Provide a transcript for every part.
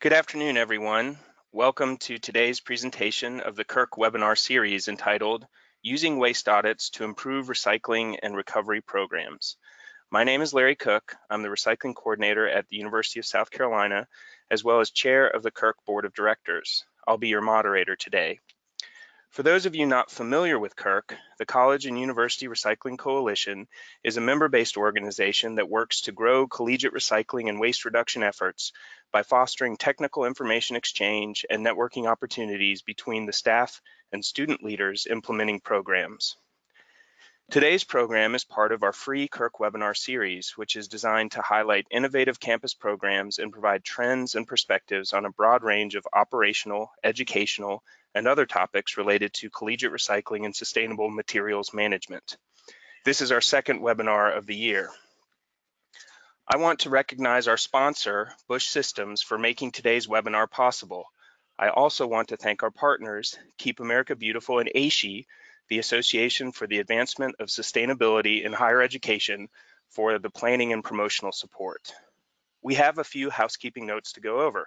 Good afternoon, everyone. Welcome to today's presentation of the Kirk webinar series entitled Using Waste Audits to Improve Recycling and Recovery Programs. My name is Larry Cook. I'm the Recycling Coordinator at the University of South Carolina, as well as Chair of the Kirk Board of Directors. I'll be your moderator today. For those of you not familiar with Kirk, the College and University Recycling Coalition is a member-based organization that works to grow collegiate recycling and waste reduction efforts by fostering technical information exchange and networking opportunities between the staff and student leaders implementing programs. Today's program is part of our free Kirk webinar series, which is designed to highlight innovative campus programs and provide trends and perspectives on a broad range of operational, educational, and other topics related to collegiate recycling and sustainable materials management. This is our second webinar of the year. I want to recognize our sponsor, Bush Systems, for making today's webinar possible. I also want to thank our partners, Keep America Beautiful and ASHE, the Association for the Advancement of Sustainability in Higher Education, for the planning and promotional support. We have a few housekeeping notes to go over.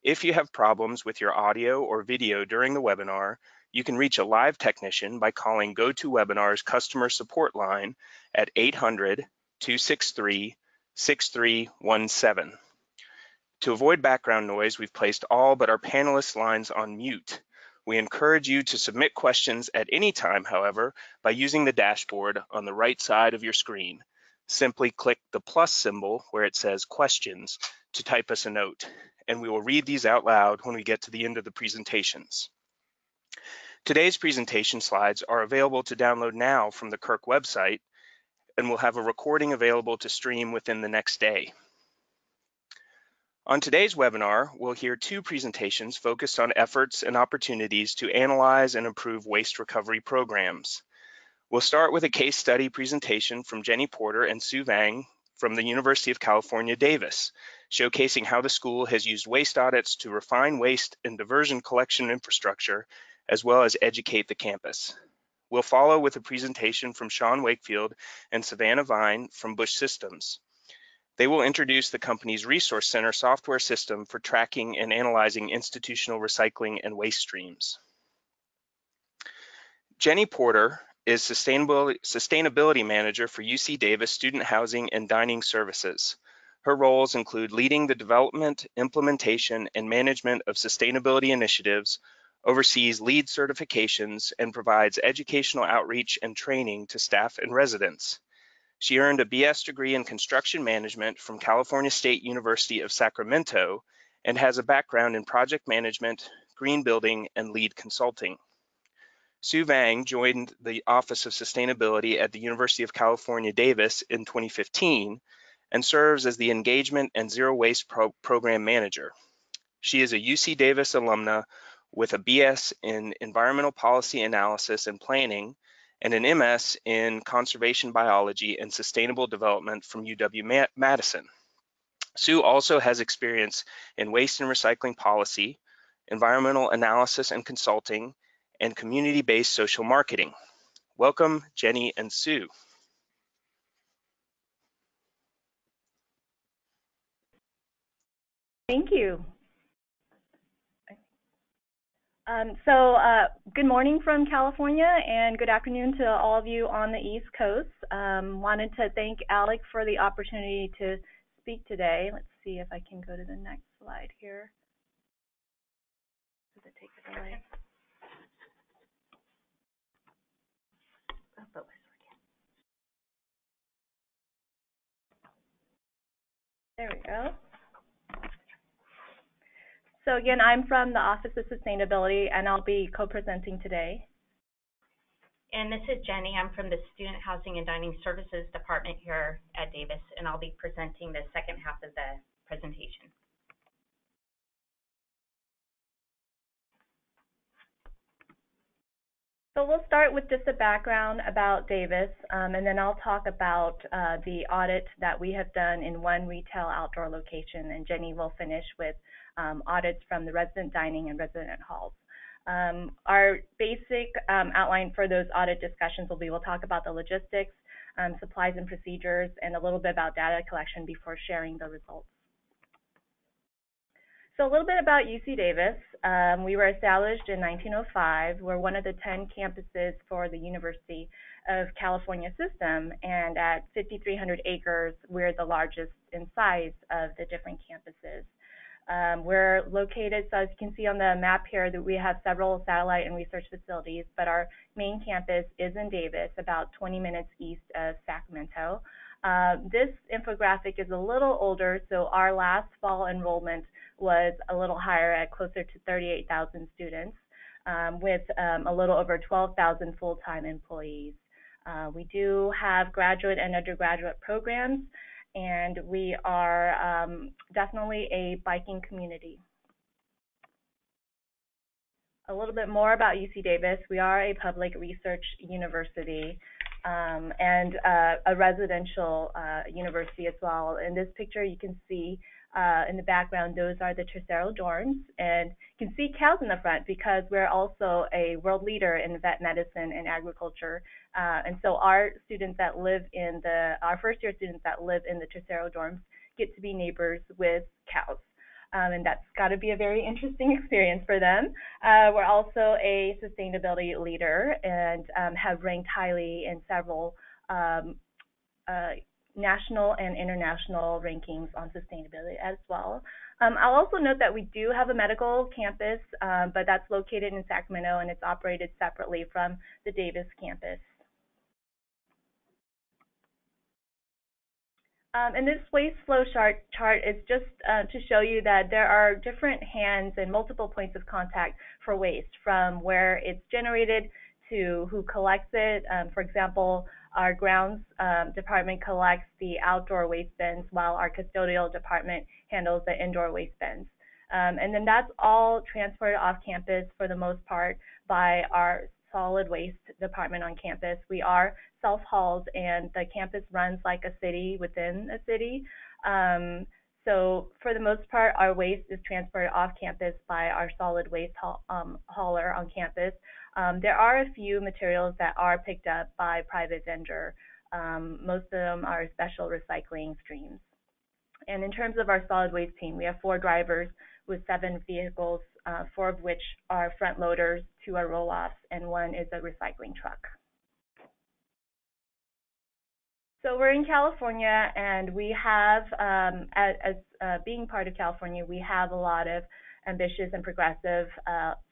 If you have problems with your audio or video during the webinar, you can reach a live technician by calling GoToWebinar's customer support line at 800-263-6317. To avoid background noise, we've placed all but our panelists' lines on mute. We encourage you to submit questions at any time, however, by using the dashboard on the right side of your screen. Simply click the plus symbol where it says questions to type us a note, and we will read these out loud when we get to the end of the presentations. Today's presentation slides are available to download now from the Kirk website, and we'll have a recording available to stream within the next day. On today's webinar, we'll hear two presentations focused on efforts and opportunities to analyze and improve waste recovery programs. We'll start with a case study presentation from Jenny Porter and Sue Vang from the University of California, Davis, showcasing how the school has used waste audits to refine waste and diversion collection infrastructure, as well as educate the campus. We'll follow with a presentation from Sean Wakefield and Savannah Vine from Bush Systems. They will introduce the company's Resource Center software system for tracking and analyzing institutional recycling and waste streams. Jenny Porter is Sustainability Manager for UC Davis Student Housing and Dining Services. Her roles include leading the development, implementation, and management of sustainability initiatives, oversees LEED certifications, and provides educational outreach and training to staff and residents. She earned a BS degree in construction management from California State University of Sacramento and has a background in project management, green building, and LEED consulting. Sue Vang joined the Office of Sustainability at the University of California, Davis in 2015 and serves as the Engagement and Zero Waste Program Manager. She is a UC Davis alumna with a BS in Environmental Policy Analysis and Planning and an MS in Conservation Biology and Sustainable Development from UW-Madison. Sue also has experience in waste and recycling policy, environmental analysis and consulting, and community-based social marketing. Welcome, Jenny and Sue. Thank you. Good morning from California and good afternoon to all of you on the East Coast. Wanted to thank Alec for the opportunity to speak today. Let's see if I can go to the next slide here. Does it take it away? There we go. So again, I'm from the Office of Sustainability, and I'll be co-presenting today. And this is Jenny. I'm from the Student Housing and Dining Services Department here at Davis, and I'll be presenting the second half of the presentation. So we'll start with just a background about Davis, and then I'll talk about the audit that we have done in one retail outdoor location, and Jenny will finish with audits from the resident dining and resident halls. Our basic outline for those audit discussions will be, we'll talk about the logistics, supplies and procedures, and a little bit about data collection before sharing the results. So a little bit about UC Davis. We were established in 1905. We're one of the 10 campuses for the University of California system, and at 5,300 acres, we're the largest in size of the different campuses. We're located, so as you can see on the map here, that we have several satellite and research facilities, but our main campus is in Davis, about 20 minutes east of Sacramento. This infographic is a little older, so our last fall enrollment was a little higher at closer to 38,000 students, with a little over 12,000 full-time employees. We do have graduate and undergraduate programs, and we are definitely a biking community. A little bit more about UC Davis. We are a public research university and a residential university as well. In this picture, you can see in the background, those are the Tercero dorms, and you can see cows in the front because we're also a world leader in vet medicine and agriculture. And so our students that live in our first year students that live in the Tercero dorms get to be neighbors with cows. And that's got to be a very interesting experience for them. We're also a sustainability leader and have ranked highly in several national and international rankings on sustainability as well. I'll also note that we do have a medical campus, but that's located in Sacramento and it's operated separately from the Davis campus. And this waste flow chart is just to show you that there are different hands and multiple points of contact for waste, from where it's generated to who collects it. For example, our grounds department collects the outdoor waste bins, while our custodial department handles the indoor waste bins. And then that's all transferred off campus for the most part by our solid waste department on campus. We are self-hauled, and the campus runs like a city within a city. So for the most part, our waste is transferred off campus by our solid waste hauler on campus. There are a few materials that are picked up by private vendor. Most of them are special recycling streams. And in terms of our solid waste team, we have 4 drivers with 7 vehicles, 4 of which are front loaders, 2 are roll-offs, and 1 is a recycling truck. So we're in California, and we have, as being part of California, we have a lot of ambitious and progressive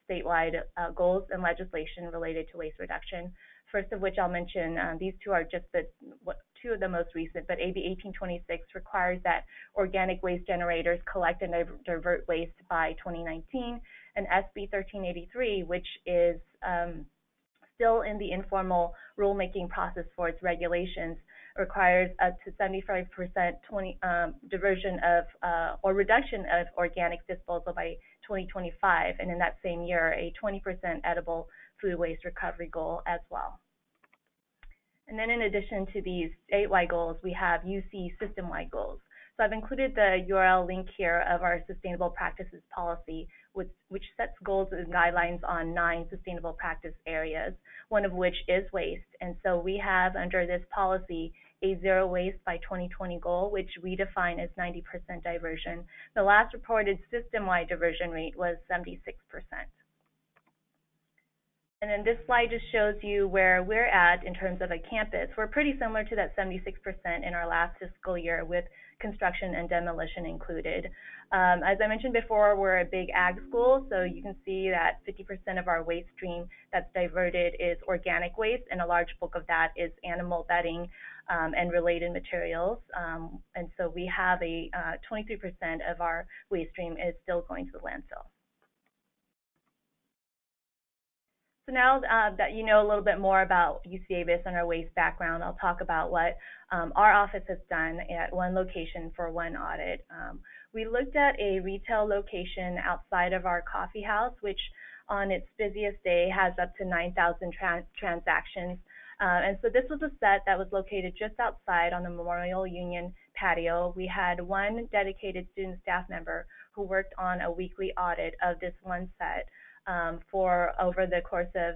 statewide goals and legislation related to waste reduction. First of which I'll mention, these 2 are just 2 of the most recent, but AB 1826 requires that organic waste generators collect and divert waste by 2019, and SB 1383, which is still in the informal rulemaking process for its regulations, requires up to 75% diversion of or reduction of organic disposal by 2025, and in that same year, a 20% edible food waste recovery goal as well. And then in addition to these statewide goals, we have UC system-wide goals. So I've included the URL link here of our sustainable practices policy, which sets goals and guidelines on 9 sustainable practice areas, one of which is waste. And so we have under this policy a zero waste by 2020 goal, which we define as 90% diversion. The last reported system-wide diversion rate was 76%. And then this slide just shows you where we're at in terms of a campus. We're pretty similar to that 76% in our last fiscal year, with construction and demolition included. As I mentioned before, we're a big ag school, so you can see that 50% of our waste stream that's diverted is organic waste, and a large bulk of that is animal bedding and related materials. And so we have a 23% of our waste stream is still going to the landfill. So now that you know a little bit more about UC Davis and our waste background, I'll talk about what our office has done at one location for one audit. We looked at a retail location outside of our coffee house, which on its busiest day has up to 9,000 transactions. And so this was a set that was located just outside on the Memorial Union patio. We had one dedicated student staff member who worked on a weekly audit of this one set for over the course of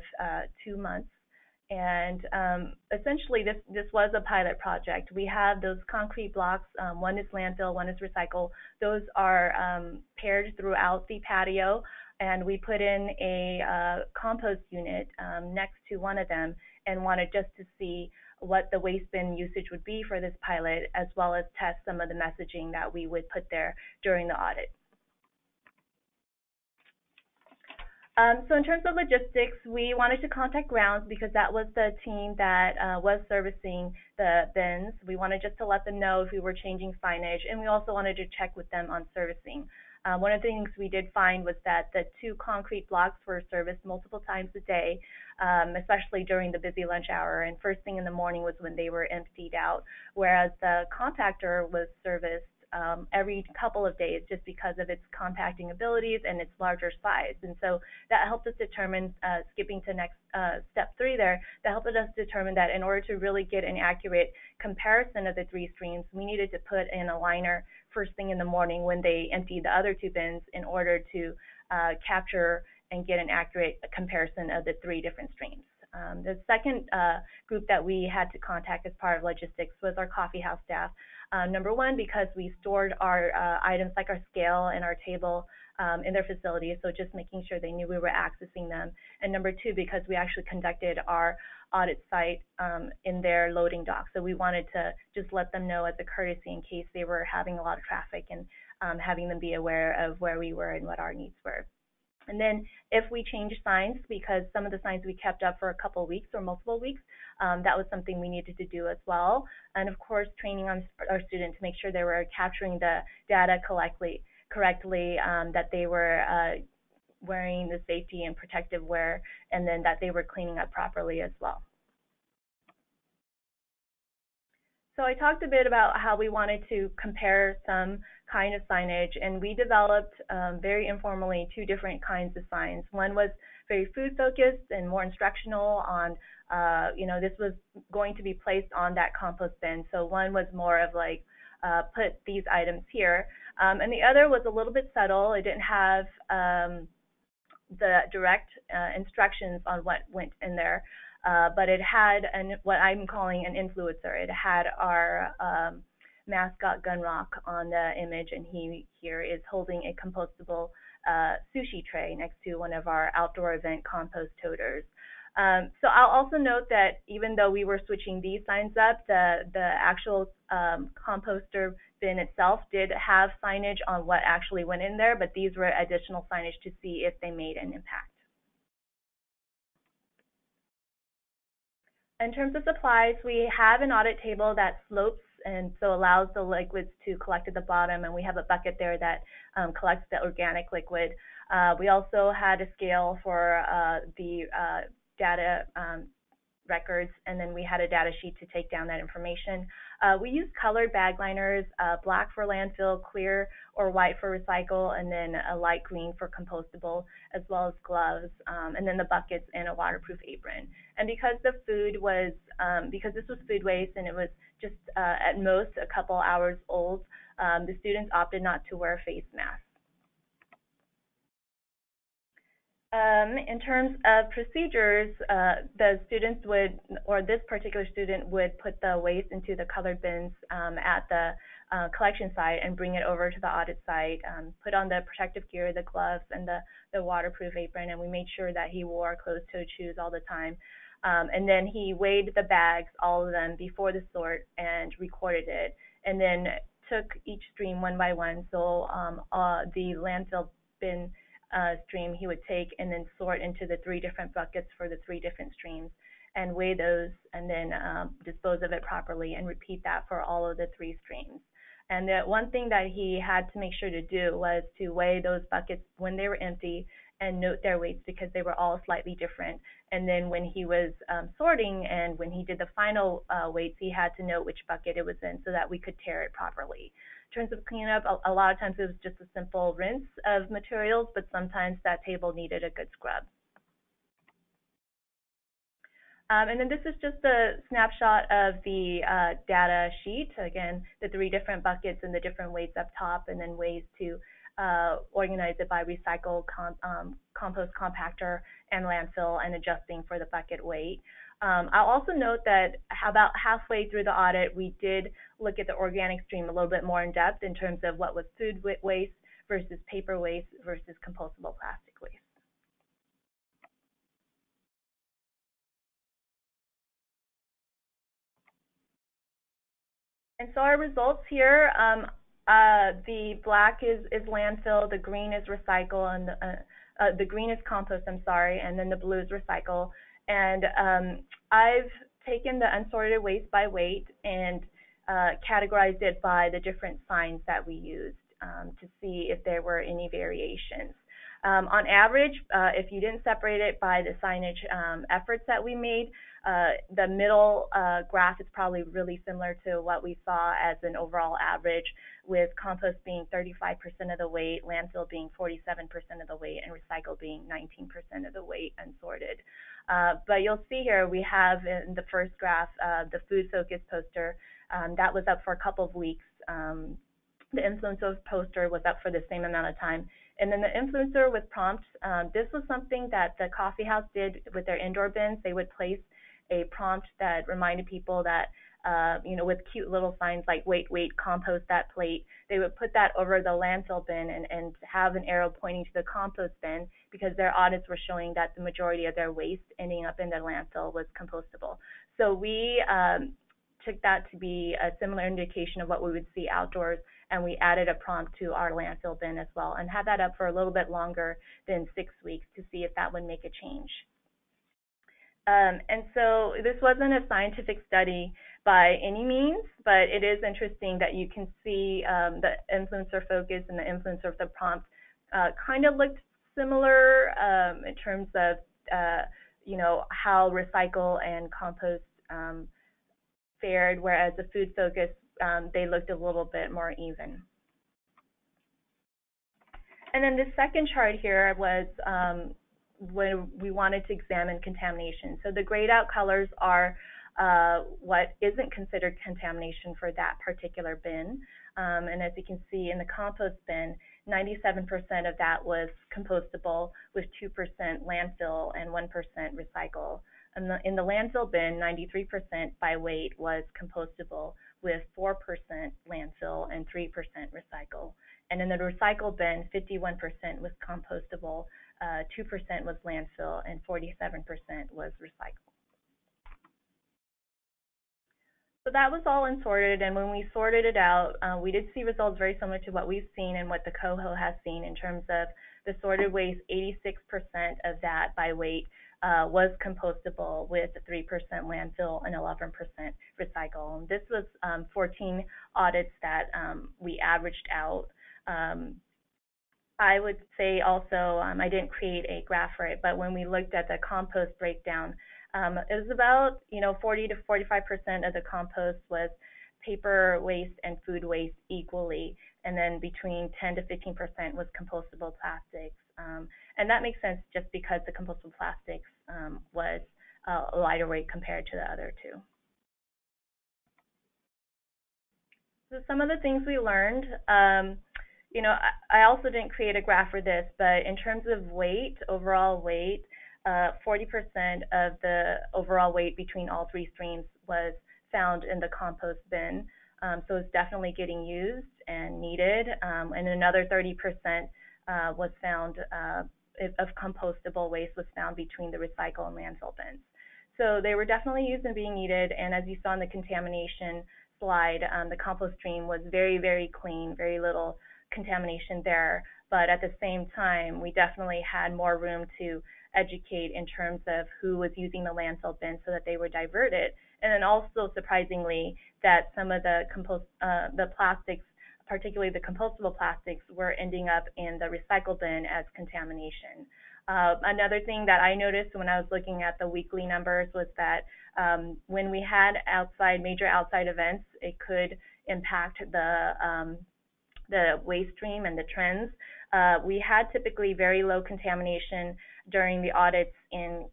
2 months. And essentially, this was a pilot project. We have those concrete blocks. One is landfill, one is recycle. Those are paired throughout the patio, and we put in a compost unit next to one of them, and wanted just to see what the waste bin usage would be for this pilot, as well as test some of the messaging that we would put there during the audit. So in terms of logistics, we wanted to contact Grounds because that was the team that was servicing the bins. We wanted just to let them know if we were changing signage, and we also wanted to check with them on servicing. One of the things we did find was that the 2 concrete blocks were serviced multiple times a day, especially during the busy lunch hour, and first thing in the morning was when they were emptied out, whereas the compactor was serviced every couple of days just because of its compacting abilities and its larger size. And so that helped us determine, skipping to next step 3 there, that helped us determine that in order to really get an accurate comparison of the 3 streams, we needed to put in a liner first thing in the morning when they emptied the other 2 bins in order to capture and get an accurate comparison of the 3 different streams. The second group that we had to contact as part of logistics was our coffee house staff. Number one, because we stored our items like our scale and our table in their facilities, so just making sure they knew we were accessing them. And number 2, because we actually conducted our audit site in their loading dock. So we wanted to just let them know as a courtesy in case they were having a lot of traffic, and having them be aware of where we were and what our needs were. And then if we changed signs, because some of the signs we kept up for a couple of weeks or multiple weeks, that was something we needed to do as well. And of course, training on our students to make sure they were capturing the data correctly, that they were wearing the safety and protective wear, and then that they were cleaning up properly as well. So I talked a bit about how we wanted to compare some kind of signage, and we developed very informally 2 different kinds of signs. One was very food focused and more instructional on, this was going to be placed on that compost bin. So one was more of like, put these items here. And the other was a little bit subtle. It didn't have the direct instructions on what went in there. But it had what I'm calling an influencer. It had our mascot Gunrock on the image, and he here is holding a compostable sushi tray next to one of our outdoor event compost toters. So I'll also note that even though we were switching these signs up, the actual composter bin itself did have signage on what actually went in there, but these were additional signage to see if they made an impact. In terms of supplies, we have an audit table that slopes and so allows the liquids to collect at the bottom, and we have a bucket there that collects the organic liquid. We also had a scale for the data records, and then we had a data sheet to take down that information. We used colored bag liners, black for landfill, clear or white for recycle, and then a light green for compostable, as well as gloves, and then the buckets and a waterproof apron. And because the food was, because this was food waste and it was just at most a couple hours old, the students opted not to wear face masks. In terms of procedures, the students would, or this particular student would put the waste into the colored bins at the collection site and bring it over to the audit site, put on the protective gear, the gloves, and the waterproof apron, and we made sure that he wore closed-toed shoes all the time. And then he weighed the bags, all of them, before the sort and recorded it, and then took each stream one by one. So the landfill bin stream he would take and then sort into the 3 different buckets for the 3 different streams and weigh those, and then dispose of it properly and repeat that for all of the 3 streams. And the one thing that he had to make sure to do was to weigh those buckets when they were empty and note their weights, because they were all slightly different. And then when he was sorting and when he did the final weights, he had to note which bucket it was in so that we could tare it properly. In terms of cleanup, a lot of times it was just a simple rinse of materials, but sometimes that table needed a good scrub. And then this is just a snapshot of the data sheet. Again, the 3 different buckets and the different weights up top, and then ways to organize it by recycle, compost compactor, and landfill, and adjusting for the bucket weight. I'll also note that about halfway through the audit, we did look at the organic stream a little bit more in depth in terms of what was food waste versus paper waste versus compostable plastic waste. And so our results here, the black is landfill, the green is recycle, and the green is compost, I'm sorry, and then the blue is recycle. And I've taken the unsorted waste by weight and categorized it by the different signs that we used to see if there were any variations. On average, if you didn't separate it by the signage efforts that we made, the middle graph is probably really similar to what we saw as an overall average, with compost being 35% of the weight, landfill being 47% of the weight, and recycle being 19% of the weight unsorted. But you'll see here we have in the first graph the food focus poster that was up for a couple of weeks. The influencer poster was up for the same amount of time. And then the influencer with prompts, this was something that the coffee house did with their indoor bins. They would place a prompt that reminded people that, with cute little signs like wait, compost that plate. They would put that over the landfill bin and have an arrow pointing to the compost bin, because their audits were showing that the majority of their waste ending up in the landfill was compostable. So we took that to be a similar indication of what we would see outdoors, and we added a prompt to our landfill bin as well, and had that up for a little bit longer than 6 weeks to see if that would make a change. And so this wasn't a scientific study by any means, but it is interesting that you can see the influencer focus and the influencer of the prompt kind of looked similar in terms of how recycle and compost fared, whereas the food focus, they looked a little bit more even. And then the second chart here was when we wanted to examine contamination. So the grayed out colors are what isn't considered contamination for that particular bin. And as you can see in the compost bin, 97% of that was compostable, with 2% landfill and 1% recycle. And in the landfill bin, 93% by weight was compostable, with 4% landfill and 3% recycle. And in the recycle bin, 51% was compostable, 2% was landfill, and 47% was recycle. So that was all unsorted, and when we sorted it out, we did see results very similar to what we've seen and what the Coho has seen in terms of the sorted waste. 86% of that by weight was compostable, with 3% landfill and 11% recycle. And this was 14 audits that we averaged out. I would say also, I didn't create a graph for it, but when we looked at the compost breakdown, it was about 40 to 45% of the compost was paper waste and food waste equally, and then between 10 to 15% was compostable plastics. And that makes sense just because the compostable plastics was a lighter weight compared to the other two. So some of the things we learned, I also didn't create a graph for this, but in terms of weight, overall weight, 40% of the overall weight between all three streams was found in the compost bin. So it's definitely getting used and needed. And another 30% was found of compostable waste was found between the recycle and landfill bins. So they were definitely used and being needed. And as you saw in the contamination slide, the compost stream was very, very clean, very little contamination there. But at the same time, we definitely had more room to educate in terms of who was using the landfill bin so that they were diverted. And then also, surprisingly, that some of the plastics, particularly the compostable plastics, were ending up in the recycle bin as contamination. Another thing that I noticed when I was looking at the weekly numbers was that when we had major outside events, it could impact the waste stream and the trends. We had typically very low contamination during the audits in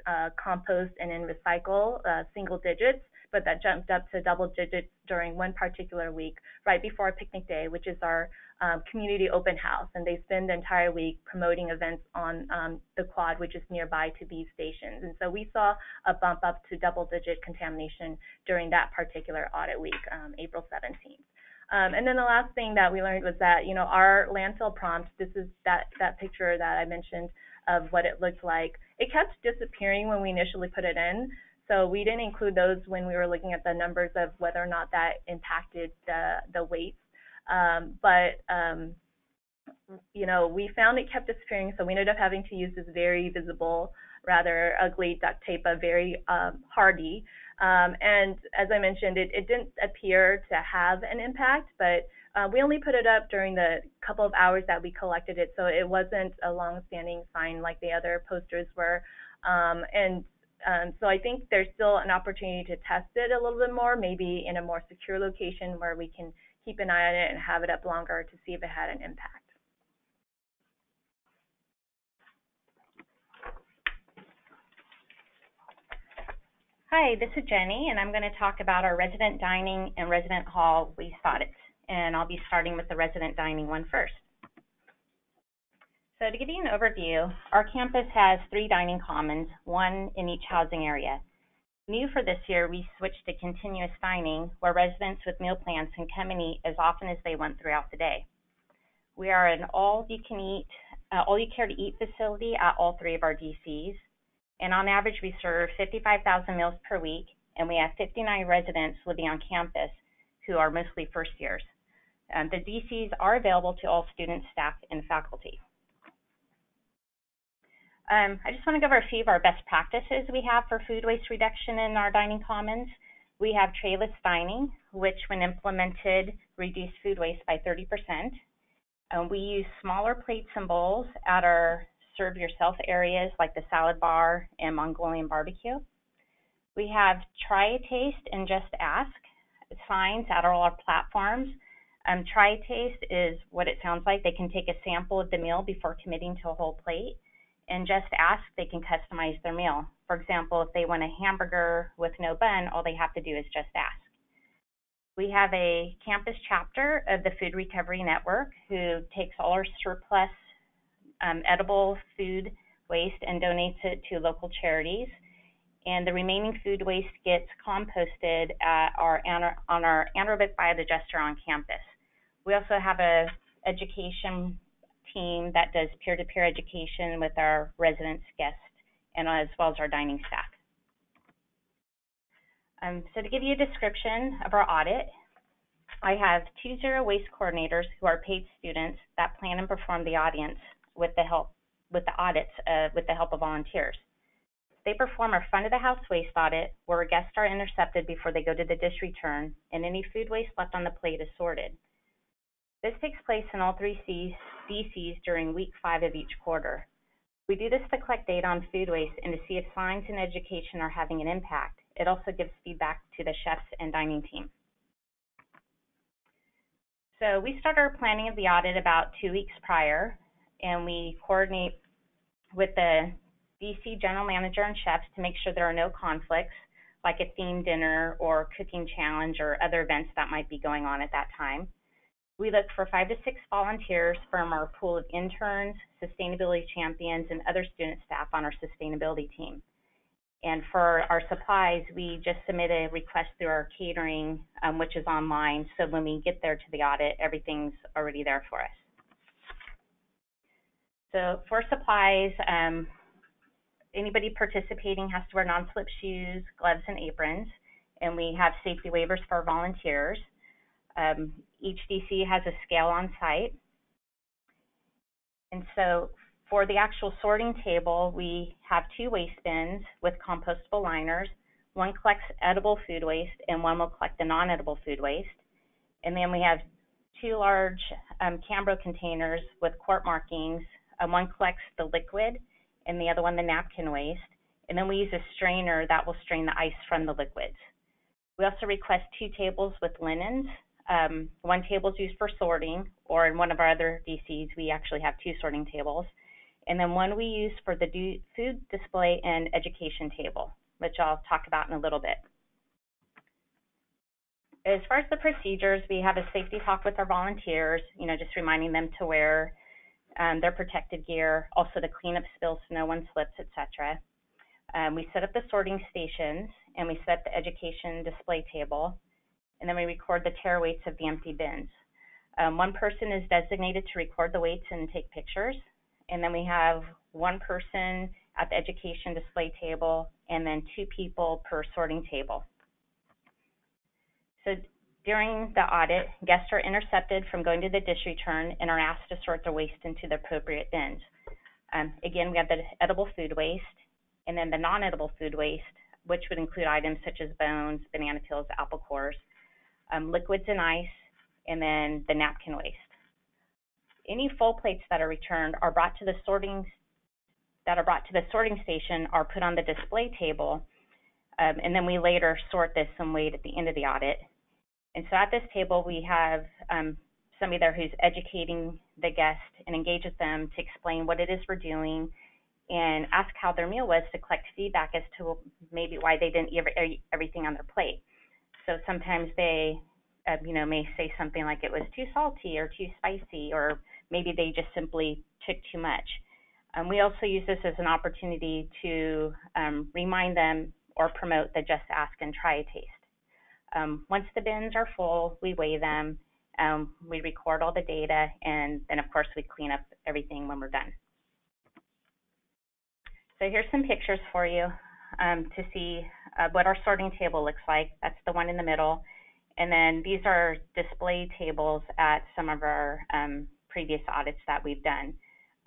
compost and in recycle, single digits, but that jumped up to double digits during one particular week, right before Picnic Day, which is our community open house. And they spend the entire week promoting events on the quad, which is nearby to these stations. And so we saw a bump up to double-digit contamination during that particular audit week, April 17th. And then the last thing that we learned was that, our landfill prompt, this is that picture that I mentioned of what it looked like. It kept disappearing when we initially put it in, so we didn't include those when we were looking at the numbers of whether or not that impacted the weights. We found it kept disappearing, so we ended up having to use this very visible, rather ugly duct tape, but very hardy. And as I mentioned, it didn't appear to have an impact, but we only put it up during the couple of hours that we collected it, so it wasn't a long-standing sign like the other posters were. So I think there's still an opportunity to test it a little bit more, maybe in a more secure location where we can keep an eye on it and have it up longer to see if it had an impact. Hi, this is Jenny, and I'm going to talk about our resident dining and resident hall waste audits. And I'll be starting with the resident dining one first. So to give you an overview, our campus has 3 dining commons, 1 in each housing area. New for this year, we switched to continuous dining, where residents with meal plans can come and eat as often as they want throughout the day. We are an all-you-care-to-eat facility at all 3 of our DCs. And on average, we serve 55,000 meals per week, and we have 59 residents living on campus who are mostly first years. The DCs are available to all students, staff, and faculty. I just want to go over a few of our best practices we have for food waste reduction in our dining commons. We have trayless dining, which when implemented, reduced food waste by 30%. We use smaller plates and bowls at our serve yourself areas like the salad bar and Mongolian barbecue. We have try a taste and just ask signs at all our platforms. Try a taste is what it sounds like. They can take a sample of the meal before committing to a whole plate. And just ask, they can customize their meal. For example, if they want a hamburger with no bun, all they have to do is just ask. We have a campus chapter of the Food Recovery Network who takes all our surplus edible food waste and donates it to local charities. And the remaining food waste gets composted at on our anaerobic biodigester on campus. We also have a education team that does peer-to-peer education with our residents, guests, and as well as our dining staff. So to give you a description of our audit, I have 2 zero waste coordinators who are paid students that plan and perform the audits with the help of volunteers. They perform our front of the house waste audit, where guests are intercepted before they go to the dish return, and any food waste left on the plate is sorted. This takes place in all 3 DCs during week 5 of each quarter. We do this to collect data on food waste and to see if signs in education are having an impact. It also gives feedback to the chefs and dining team. So we start our planning of the audit about 2 weeks prior, and we coordinate with the DC general manager and chefs to make sure there are no conflicts, like a themed dinner or cooking challenge or other events that might be going on at that time. We look for 5 to 6 volunteers from our pool of interns, sustainability champions, and other student staff on our sustainability team. And for our supplies, we just submit a request through our catering, which is online, so when we get there to the audit, everything's already there for us. So for supplies, anybody participating has to wear non-slip shoes, gloves, and aprons, and we have safety waivers for our volunteers. Each DC has a scale on site. And so for the actual sorting table, we have 2 waste bins with compostable liners. One collects edible food waste and one will collect the non-edible food waste. And then we have 2 large Cambro containers with quart markings. One collects the liquid and the other one the napkin waste. And then we use a strainer that will strain the ice from the liquids. We also request 2 tables with linens. 1 table is used for sorting, or in one of our other DCs, we actually have 2 sorting tables. And then 1 we use for the food display and education table, which I'll talk about in a little bit. As far as the procedures, we have a safety talk with our volunteers, just reminding them to wear their protective gear, also to clean up spills so no one slips, etc. We set up the sorting stations, and we set up the education display table, and then we record the tare weights of the empty bins. One person is designated to record the weights and take pictures, and then we have one person at the education display table, and then 2 people per sorting table. So during the audit, guests are intercepted from going to the dish return and are asked to sort their waste into the appropriate bins. Again, we have the edible food waste, and then the non-edible food waste, which would include items such as bones, banana peels, apple cores, liquids and ice, and then the napkin waste. Any full plates that are returned are brought to the sorting station, are put on the display table, and then we later sort this and weigh at the end of the audit. And so at this table, we have somebody there who's educating the guest and engages them to explain what it is we're doing and ask how their meal was to collect feedback as to maybe why they didn't eat everything on their plate. So sometimes they may say something like it was too salty or too spicy, or maybe they just simply took too much. We also use this as an opportunity to remind them or promote the Just Ask and Try a Taste. Once the bins are full, we weigh them, we record all the data, and then of course we clean up everything when we're done. So here's some pictures for you to see what our sorting table looks like. That's the one in the middle. And then these are display tables at some of our previous audits that we've done.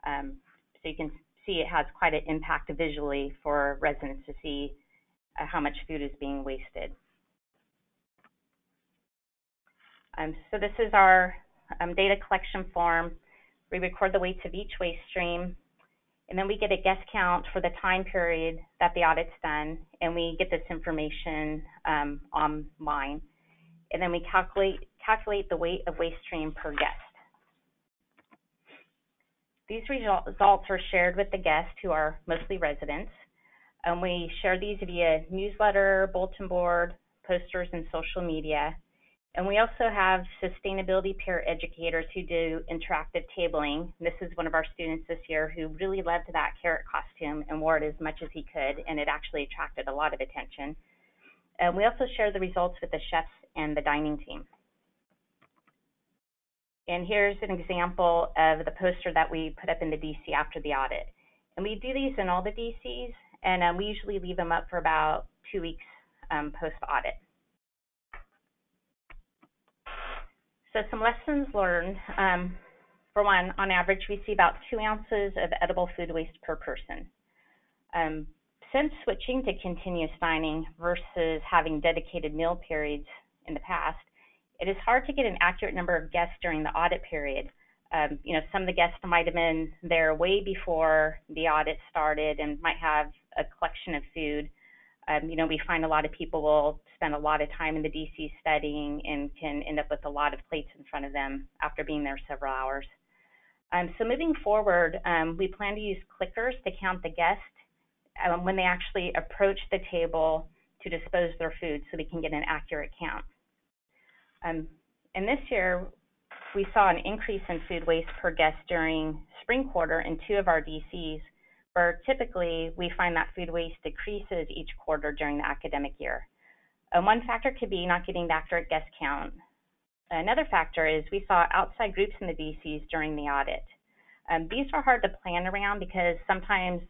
So you can see it has quite an impact visually for residents to see how much food is being wasted. So this is our data collection form. We record the weights of each waste stream, and then we get a guest count for the time period that the audit's done, and we get this information online. And then we calculate the weight of waste stream per guest. These results are shared with the guests, who are mostly residents. We share these via newsletter, bulletin board, posters, and social media. And we also have sustainability peer educators who do interactive tabling. This is one of our students this year who really loved that carrot costume and wore it as much as he could, and it actually attracted a lot of attention. We also share the results with the chefs and the dining team. And here's an example of the poster that we put up in the DC after the audit. And we do these in all the DCs, and we usually leave them up for about 2 weeks post-audit. So some lessons learned. For one, on average, we see about 2 ounces of edible food waste per person. Since switching to continuous dining versus having dedicated meal periods in the past, it is hard to get an accurate number of guests during the audit period. Some of the guests might have been there way before the audit started and might have a collection of food. We find a lot of people will spend a lot of time in the DC studying and can end up with a lot of plates in front of them after being there several hours. So moving forward, we plan to use clickers to count the guests when they actually approach the table to dispose their food, so we can get an accurate count. And this year, we saw an increase in food waste per guest during spring quarter in 2 of our DCs, where typically we find that food waste decreases each quarter during the academic year. One factor could be not getting the accurate guest count. Another factor is we saw outside groups in the DCs during the audit. These are hard to plan around because sometimes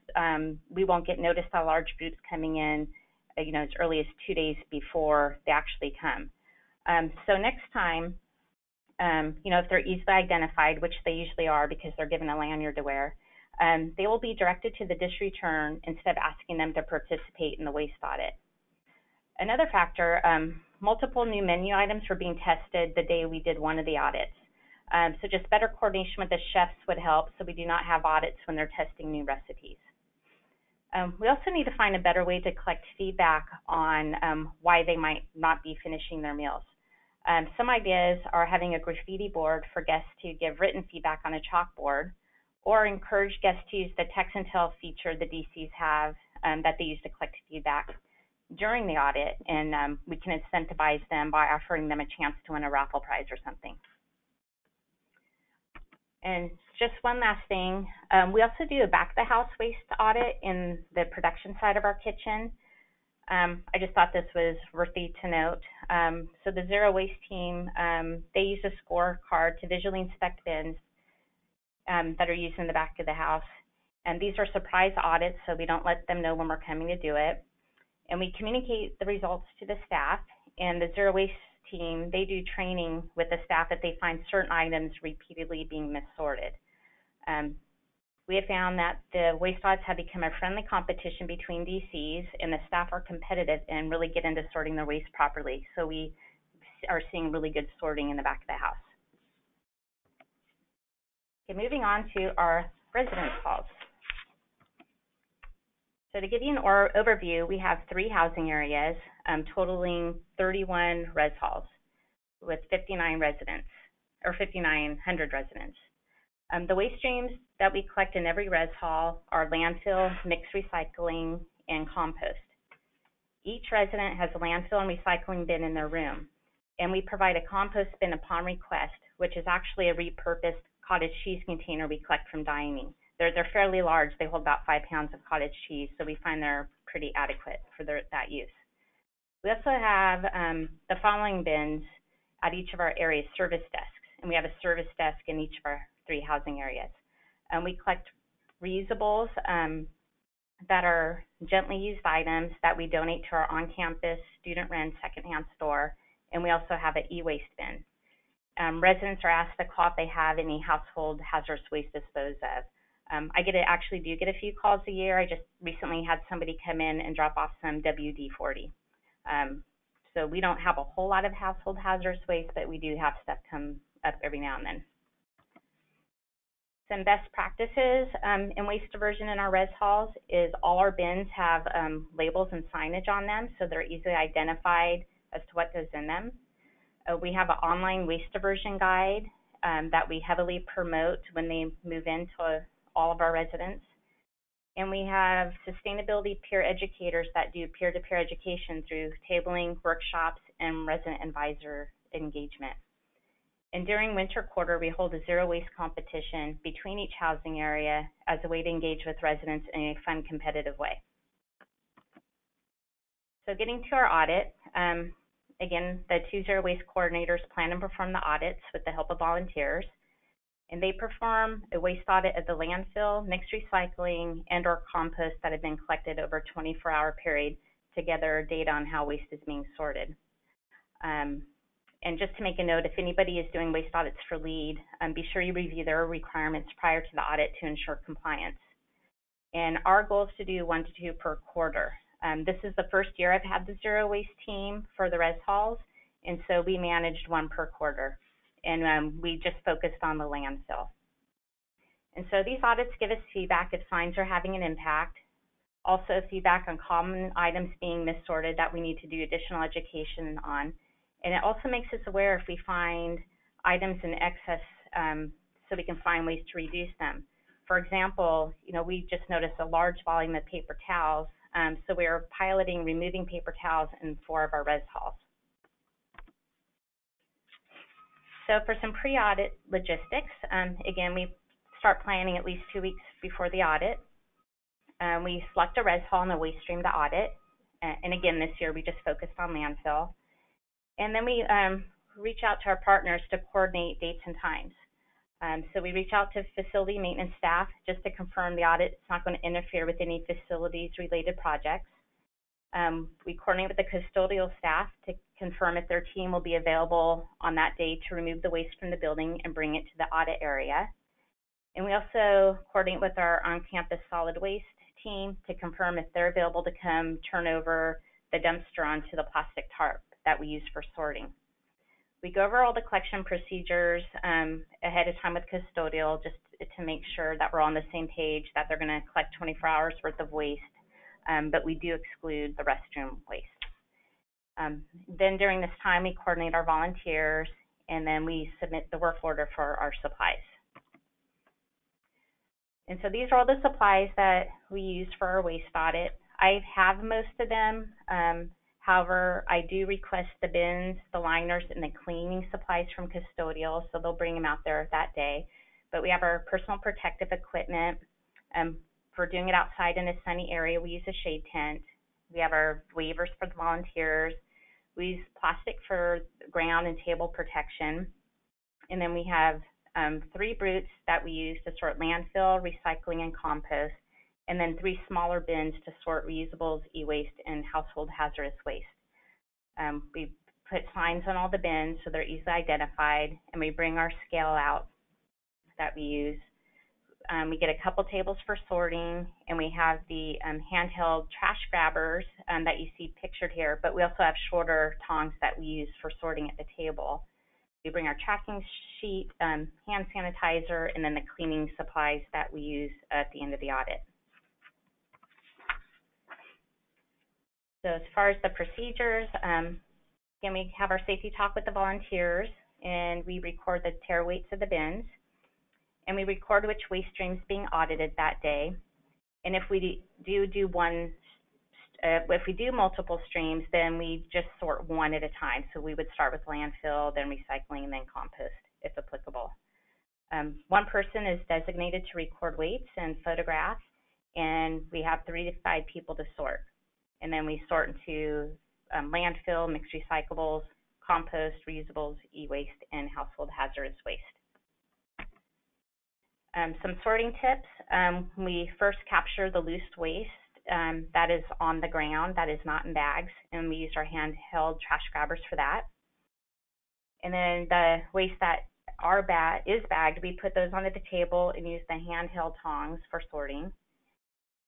we won't get noticed by large groups coming in, as early as 2 days before they actually come. So next time, if they're easily identified, which they usually are because they're given a lanyard to wear, they will be directed to the dish return instead of asking them to participate in the waste audit. Another factor, multiple new menu items were being tested the day we did one of the audits. So just better coordination with the chefs would help, so we do not have audits when they're testing new recipes. We also need to find a better way to collect feedback on why they might not be finishing their meals. Some ideas are having a graffiti board for guests to give written feedback on a chalkboard, or encourage guests to use the text and tell feature the DCs have that they use to collect feedback. during the audit, and we can incentivize them by offering them a chance to win a raffle prize or something. And just one last thing, we also do a back-of-the-house waste audit in the production side of our kitchen. I just thought this was worthy to note. So the Zero Waste team, they use a scorecard to visually inspect bins that are used in the back of the house. And these are surprise audits, so we don't let them know when we're coming to do it. And we communicate the results to the staff. And the Zero Waste team, they do training with the staff if they find certain items repeatedly being missorted. We have found that the waste audits have become a friendly competition between DCs, and the staff are competitive and really get into sorting their waste properly. So we are seeing really good sorting in the back of the house. Okay, moving on to our residence halls. So to give you an overview, we have 3 housing areas totaling 31 res halls with 59 residents, or 5,900 residents. The waste streams that we collect in every res hall are landfill, mixed recycling, and compost. Each resident has a landfill and recycling bin in their room, and we provide a compost bin upon request, which is actually a repurposed cottage cheese container we collect from dining. They're fairly large. They hold about 5 pounds of cottage cheese, so we find they're pretty adequate for that use. We also have the following bins at each of our areas: service desks, and we have a service desk in each of our 3 housing areas. We collect reusables that are gently used items that we donate to our on-campus student-run secondhand store, and we also have an e-waste bin. Residents are asked to call if they have any household hazardous waste to dispose of. I actually do get a few calls a year. I just recently had somebody come in and drop off some WD-40. So we don't have a whole lot of household hazardous waste, but we do have stuff come up every now and then. Some best practices in waste diversion in our res halls is all our bins have labels and signage on them, so they're easily identified as to what goes in them. We have an online waste diversion guide that we heavily promote when they move into all of our residents. And we have sustainability peer educators that do peer-to-peer education through tabling, workshops, and resident advisor engagement. And during winter quarter, we hold a zero waste competition between each housing area as a way to engage with residents in a fun, competitive way. So getting to our audit, again, the 2 zero waste coordinators plan and perform the audits with the help of volunteers. And they perform a waste audit of the landfill, mixed recycling, and or compost that have been collected over a 24-hour period to gather data on how waste is being sorted. And just to make a note, if anybody is doing waste audits for LEED, be sure you review their requirements prior to the audit to ensure compliance. And our goal is to do 1 to 2 per quarter. This is the first year I've had the zero waste team for the res halls, and so we managed 1 per quarter. And we just focused on the landfill. And so these audits give us feedback if signs are having an impact, also feedback on common items being missorted that we need to do additional education on. And it also makes us aware if we find items in excess so we can find ways to reduce them. For example, we just noticed a large volume of paper towels, so we are piloting removing paper towels in 4 of our res halls. So for some pre-audit logistics, again, we start planning at least 2 weeks before the audit. We select a res hall and a waste stream to audit. And again, this year we just focused on landfill. And then we reach out to our partners to coordinate dates and times. So we reach out to facility maintenance staff just to confirm the audit is not going to interfere with any facilities-related projects. We coordinate with the custodial staff to confirm if their team will be available on that day to remove the waste from the building and bring it to the audit area. And we also coordinate with our on-campus solid waste team to confirm if they're available to come turn over the dumpster onto the plastic tarp that we use for sorting. We go over all the collection procedures ahead of time with custodial just to make sure that we're on the same page, that they're going to collect 24 hours worth of waste. But we do exclude the restroom waste. Then during this time, we coordinate our volunteers, and then we submit the work order for our supplies. And so these are all the supplies that we use for our waste audit. I have most of them. However, I do request the bins, the liners, and the cleaning supplies from custodial, so they'll bring them out there that day. But we have our personal protective equipment. For doing it outside in a sunny area, we use a shade tent. We have our waivers for the volunteers. We use plastic for ground and table protection. And then we have 3 brutes that we use to sort landfill, recycling, and compost, and then 3 smaller bins to sort reusables, e-waste, and household hazardous waste. We put signs on all the bins so they're easily identified, and we bring our scale out that we use. We get a couple tables for sorting, and we have the handheld trash grabbers that you see pictured here, but we also have shorter tongs that we use for sorting at the table. We bring our tracking sheet, hand sanitizer, and then the cleaning supplies that we use at the end of the audit. So as far as the procedures, again, we have our safety talk with the volunteers, and we record the tare weights of the bins, and we record which waste stream is being audited that day. And if we if we do multiple streams, then we just sort one at a time. So we would start with landfill, then recycling, and then compost, if applicable. One person is designated to record weights and photograph, and we have 3 to 5 people to sort. And then we sort into landfill, mixed recyclables, compost, reusables, e-waste, and household hazardous waste. Some sorting tips. We first capture the loose waste that is on the ground, that is not in bags, and we use our handheld trash grabbers for that. And then the waste that is bagged, we put those onto the table and use the handheld tongs for sorting.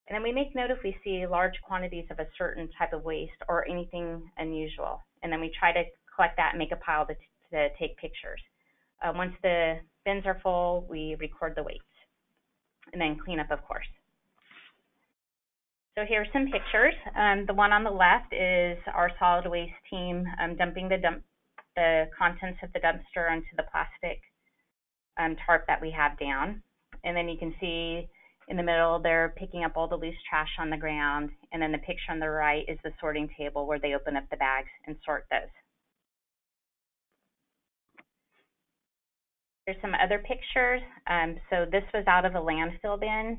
And then we make note if we see large quantities of a certain type of waste or anything unusual. And then we try to collect that and make a pile to take pictures. Once the bins are full, we record the weights. And then clean up, of course. So here are some pictures. The one on the left is our solid waste team dumping the contents of the dumpster onto the plastic tarp that we have down. And then you can see in the middle, they're picking up all the loose trash on the ground. And then the picture on the right is the sorting table where they open up the bags and sort those. There's some other pictures. So this was out of a landfill bin.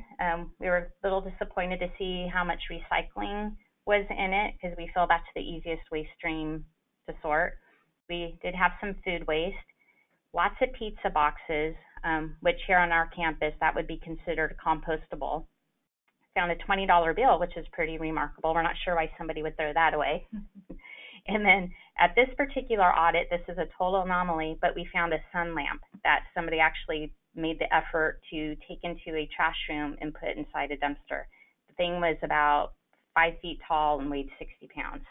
We were a little disappointed to see how much recycling was in it because we feel that's the easiest waste stream to sort. We did have some food waste, lots of pizza boxes, which here on our campus, that would be considered compostable. Found a $20 bill, which is pretty remarkable. We're not sure why somebody would throw that away. And then at this particular audit, this is a total anomaly, but we found a sun lamp that somebody actually made the effort to take into a trash room and put inside a dumpster. The thing was about 5 feet tall and weighed 60 pounds.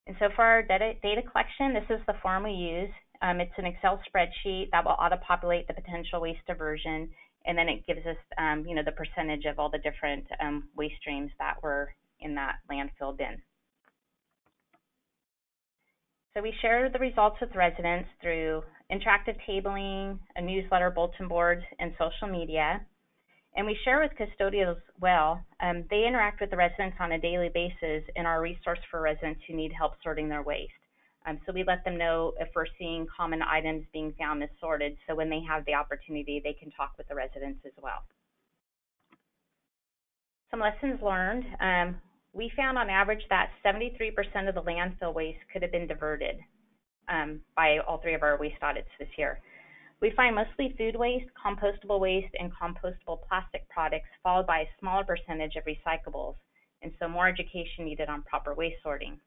And so for our data collection, this is the form we use. It's an Excel spreadsheet that will auto-populate the potential waste diversion, and then it gives us, the percentage of all the different waste streams that were in that landfill bin. So we share the results with residents through interactive tabling, a newsletter, bulletin boards, and social media. And we share with custodials as well. They interact with the residents on a daily basis and are a resource for residents who need help sorting their waste. So we let them know if we're seeing common items being found missorted, so when they have the opportunity, they can talk with the residents as well. Some lessons learned. We found on average that 73% of the landfill waste could have been diverted by all 3 of our waste audits this year. We find mostly food waste, compostable waste, and compostable plastic products, followed by a smaller percentage of recyclables, and so more education needed on proper waste sorting.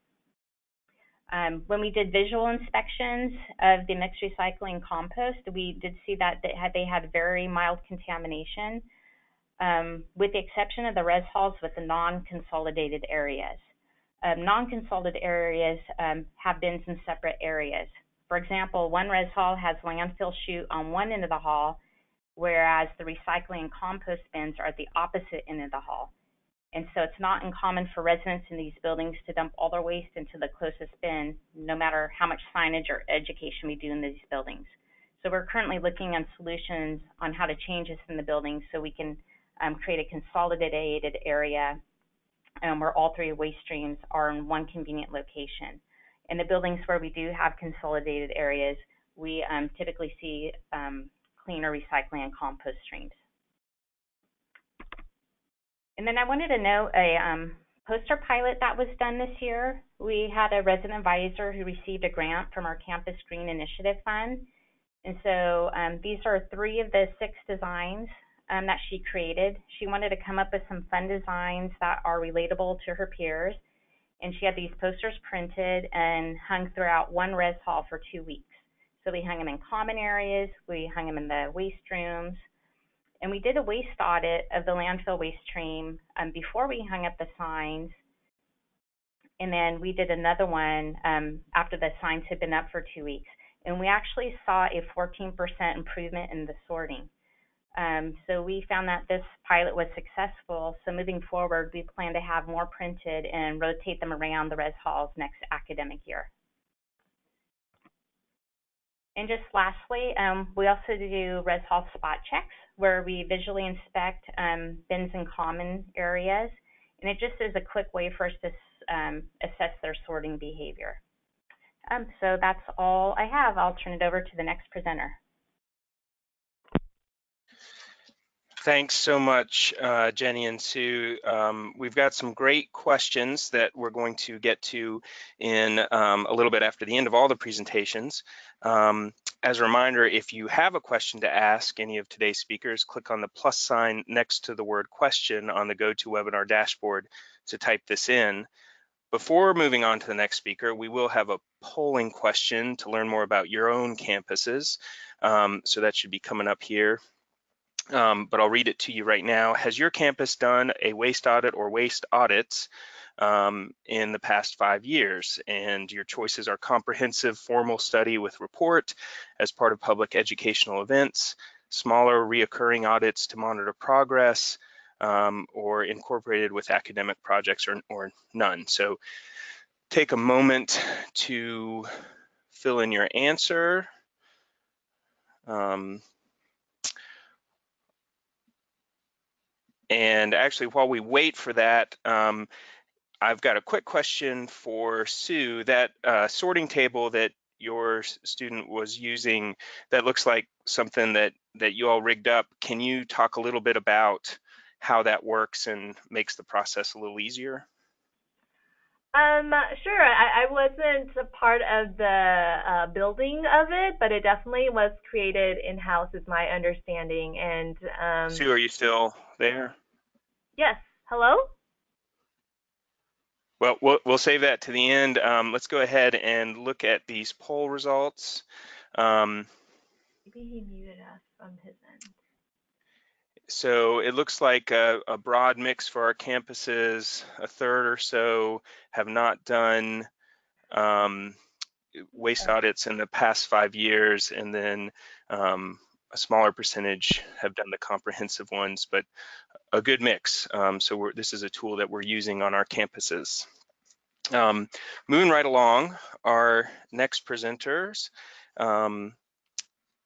When we did visual inspections of the mixed recycling compost, we did see that they had very mild contamination, with the exception of the res halls with the non-consolidated areas. Non-consolidated areas have bins in separate areas. For example, one res hall has landfill chute on one end of the hall, whereas the recycling and compost bins are at the opposite end of the hall. And so it's not uncommon for residents in these buildings to dump all their waste into the closest bin, no matter how much signage or education we do in these buildings. So we're currently looking on solutions on how to change this in the building so we can create a consolidated area where all three waste streams are in one convenient location. In the buildings where we do have consolidated areas, we typically see cleaner recycling and compost streams. And then I wanted to note a poster pilot that was done this year. We had a resident advisor who received a grant from our Campus Green Initiative Fund. And so these are 3 of the 6 designs that she created. She wanted to come up with some fun designs that are relatable to her peers. And she had these posters printed and hung throughout one res hall for 2 weeks. So we hung them in common areas, we hung them in the waste rooms, and we did a waste audit of the landfill waste stream before we hung up the signs. And then we did another one after the signs had been up for 2 weeks. And we actually saw a 14% improvement in the sorting. So we found that this pilot was successful. So moving forward, we plan to have more printed and rotate them around the res halls next academic year. And just lastly, we also do res hall spot checks where we visually inspect bins in common areas. And it just is a quick way for us to assess their sorting behavior. So that's all I have. I'll turn it over to the next presenter. Thanks so much, Jenny and Sue. We've got some great questions that we're going to get to in a little bit after the end of all the presentations. As a reminder, if you have a question to ask any of today's speakers, click on the plus sign next to the word question on the GoToWebinar dashboard to type this in. Before moving on to the next speaker, we will have a polling question to learn more about your own campuses. So that should be coming up here. But I'll read it to you right now. Has your campus done a waste audit or waste audits in the past 5 years? And your choices are comprehensive formal study with report as part of public educational events, smaller reoccurring audits to monitor progress, or incorporated with academic projects or none. So take a moment to fill in your answer. And actually, while we wait for that, I've got a quick question for Sue. That sorting table that your student was using, that looks like something that you all rigged up. Can you talk a little bit about how that works and makes the process a little easier? Sure. I wasn't a part of the building of it, but it definitely was created in-house is my understanding. And Sue, are you still there? Yes. Hello? Well, we'll save that to the end. Let's go ahead and look at these poll results. Maybe he muted us from his end. So it looks like a broad mix for our campuses. A third or so have not done waste audits in the past 5 years, and then a smaller percentage have done the comprehensive ones, but a good mix. So this is a tool that we're using on our campuses. Moving right along, our next presenters.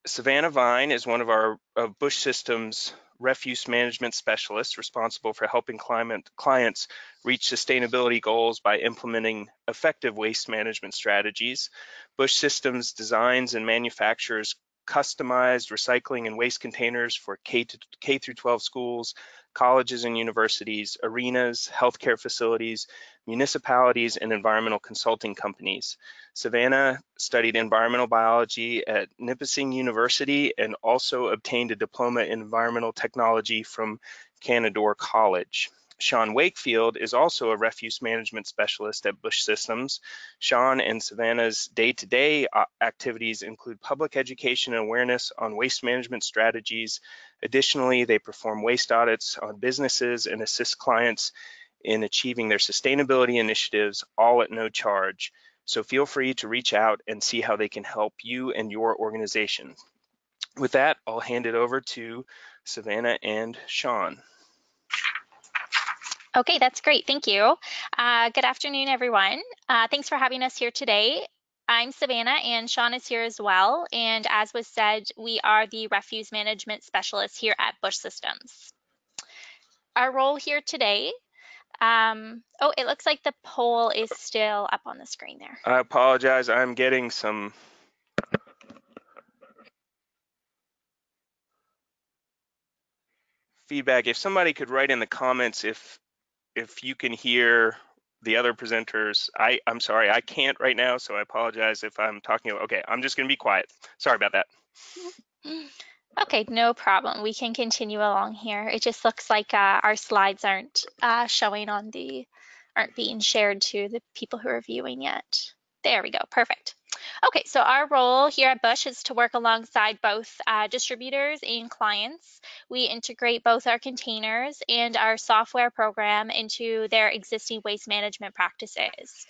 Savannah Vine is one of our Bush Systems refuse management specialists responsible for helping clients reach sustainability goals by implementing effective waste management strategies. Bush Systems designs and manufactures customized recycling and waste containers for K through 12 schools, colleges and universities, arenas, healthcare facilities, municipalities, and environmental consulting companies. Savannah studied environmental biology at Nipissing University and also obtained a diploma in environmental technology from Canadore College. Sean Wakefield is also a refuse management specialist at Bush Systems. Sean and Savannah's day-to-day activities include public education and awareness on waste management strategies. Additionally, they perform waste audits on businesses and assist clients in achieving their sustainability initiatives, all at no charge. So feel free to reach out and see how they can help you and your organization. With that, I'll hand it over to Savannah and Sean. Okay, that's great. Thank you. Good afternoon, everyone. Thanks for having us here today. I'm Savannah and Sean is here as well. And as was said, we are the refuse management specialists here at Bush Systems. our role here today, oh, it looks like the poll is still up on the screen there. I apologize. I'm getting some feedback. If somebody could write in the comments if you can hear the other presenters. I'm sorry, I can't right now, so I apologize if I'm talking. Okay, I'm just going to be quiet. Sorry about that. Okay, no problem. We can continue along here. It just looks like our slides aren't aren't being shared to the people who are viewing yet. There we go, perfect. Okay, so our role here at Bush is to work alongside both distributors and clients. We integrate both our containers and our software program into their existing waste management practices.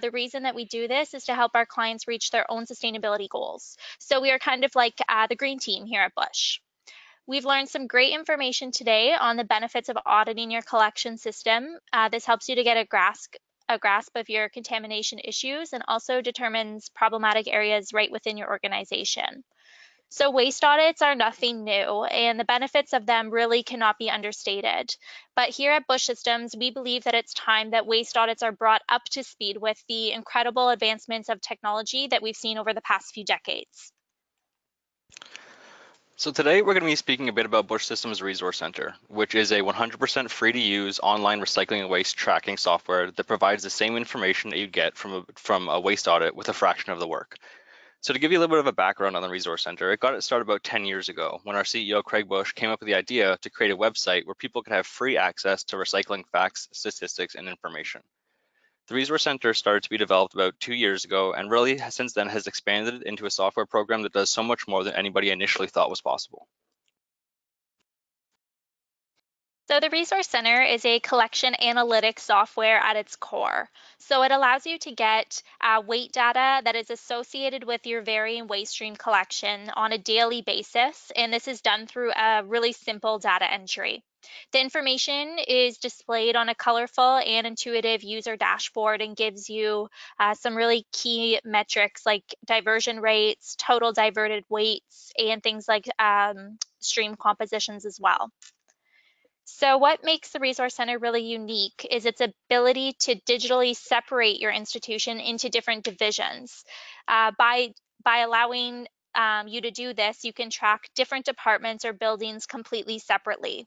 The reason that we do this is to help our clients reach their own sustainability goals. So we are kind of like the green team here at Bush. We've learned some great information today on the benefits of auditing your collection system. This helps you to get a grasp of your contamination issues and also determines problematic areas right within your organization. So waste audits are nothing new, and the benefits of them really cannot be understated. But here at Bush Systems, we believe that it's time that waste audits are brought up to speed with the incredible advancements of technology that we've seen over the past few decades. So today we're going to be speaking a bit about Bush Systems Resource Center, which is a 100% free to use online recycling and waste tracking software that provides the same information that you'd get from a waste audit with a fraction of the work. So to give you a little bit of a background on the Resource Center, it got its start about 10 years ago when our CEO, Craig Bush, came up with the idea to create a website where people could have free access to recycling facts, statistics, and information. The Resource Center started to be developed about 2 years ago and really since then has expanded into a software program that does so much more than anybody initially thought was possible. So the Resource Center is a collection analytics software at its core. So it allows you to get weight data that is associated with your varying waste stream collection on a daily basis, and this is done through a really simple data entry. The information is displayed on a colorful and intuitive user dashboard and gives you some really key metrics like diversion rates, total diverted weights, and things like stream compositions as well. So what makes the Resource Center really unique is its ability to digitally separate your institution into different divisions. By allowing you to do this, you can track different departments or buildings completely separately.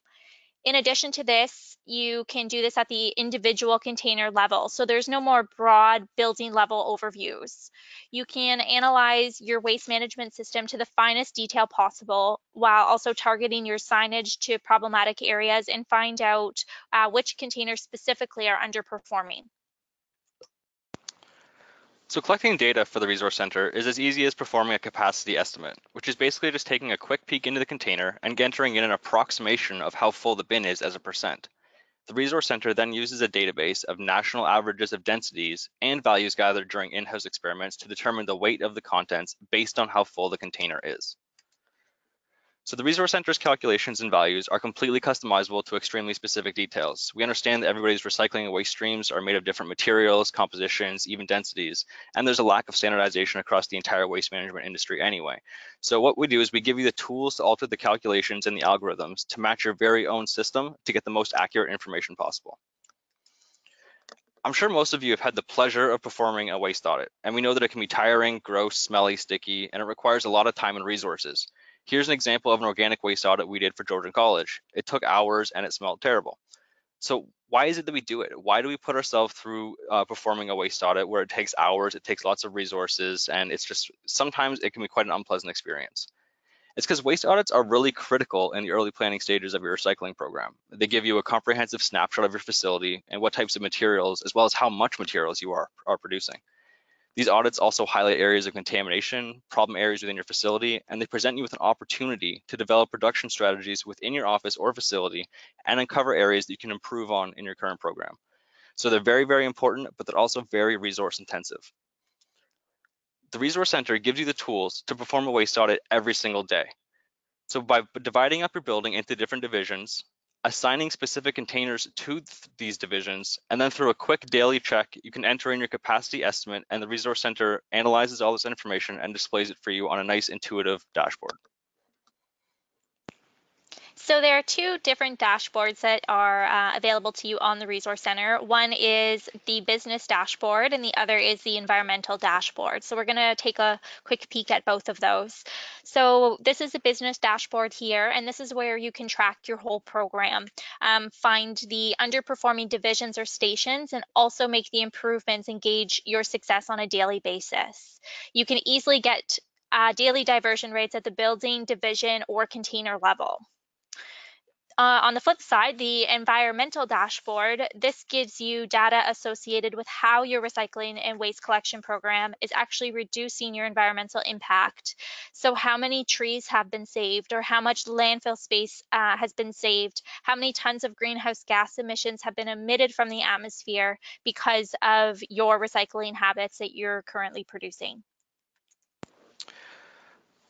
In addition to this, you can do this at the individual container level. So there's no more broad building level overviews. You can analyze your waste management system to the finest detail possible while also targeting your signage to problematic areas and find out which containers specifically are underperforming. So collecting data for the Resource Center is as easy as performing a capacity estimate, which is basically just taking a quick peek into the container and entering in an approximation of how full the bin is as a percent. The Resource Center then uses a database of national averages of densities and values gathered during in-house experiments to determine the weight of the contents based on how full the container is. So the Resource Center's calculations and values are completely customizable to extremely specific details. We understand that everybody's recycling and waste streams are made of different materials, compositions, even densities, and there's a lack of standardization across the entire waste management industry anyway. So what we do is we give you the tools to alter the calculations and the algorithms to match your very own system to get the most accurate information possible. I'm sure most of you have had the pleasure of performing a waste audit, and we know that it can be tiring, gross, smelly, sticky, and it requires a lot of time and resources. Here's an example of an organic waste audit we did for Georgian College. It took hours and it smelled terrible. So why is it that we do it? Why do we put ourselves through performing a waste audit where it takes hours, it takes lots of resources, and it's just, sometimes it can be quite an unpleasant experience? It's because waste audits are really critical in the early planning stages of your recycling program. They give you a comprehensive snapshot of your facility and what types of materials, as well as how much materials you are producing. These audits also highlight areas of contamination, problem areas within your facility, and they present you with an opportunity to develop production strategies within your office or facility and uncover areas that you can improve on in your current program. So they're very, very important, but they're also very resource intensive. The Resource Center gives you the tools to perform a waste audit every single day. So by dividing up your building into different divisions, assigning specific containers to these divisions, and then through a quick daily check, you can enter in your capacity estimate, and the Resource Center analyzes all this information and displays it for you on a nice intuitive dashboard. So there are two different dashboards that are available to you on the Resource Center. One is the business dashboard and the other is the environmental dashboard. So we're going to take a quick peek at both of those. So this is the business dashboard here, and this is where you can track your whole program, find the underperforming divisions or stations, and also make the improvements and gauge your success on a daily basis. You can easily get daily diversion rates at the building, division, or container level. On the flip side, the environmental dashboard, this gives you data associated with how your recycling and waste collection program is actually reducing your environmental impact. So how many trees have been saved, or how much landfill space has been saved, how many tons of greenhouse gas emissions have been emitted from the atmosphere because of your recycling habits that you're currently producing.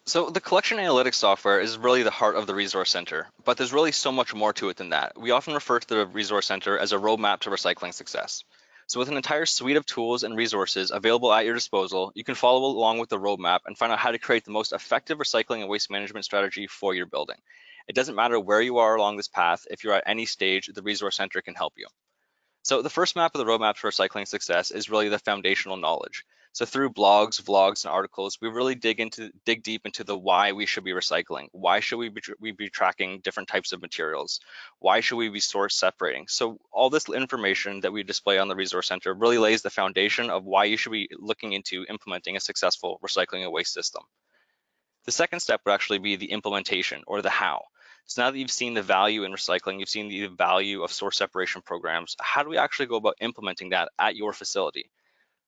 So the collection analytics software is really the heart of the Resource Center, but there's really so much more to it than that. We often refer to the Resource Center as a roadmap to recycling success. So with an entire suite of tools and resources available at your disposal, you can follow along with the roadmap and find out how to create the most effective recycling and waste management strategy for your building. It doesn't matter where you are along this path. If you're at any stage, the Resource Center can help you. So the first map of the roadmap to recycling success is really the foundational knowledge. So through blogs, vlogs, and articles, we really dig deep into the why we should be recycling. Why should we be tracking different types of materials? Why should we be source separating? So all this information that we display on the Resource Center really lays the foundation of why you should be looking into implementing a successful recycling and waste system. The second step would actually be the implementation, or the how. So now that you've seen the value in recycling, you've seen the value of source separation programs, how do we actually go about implementing that at your facility?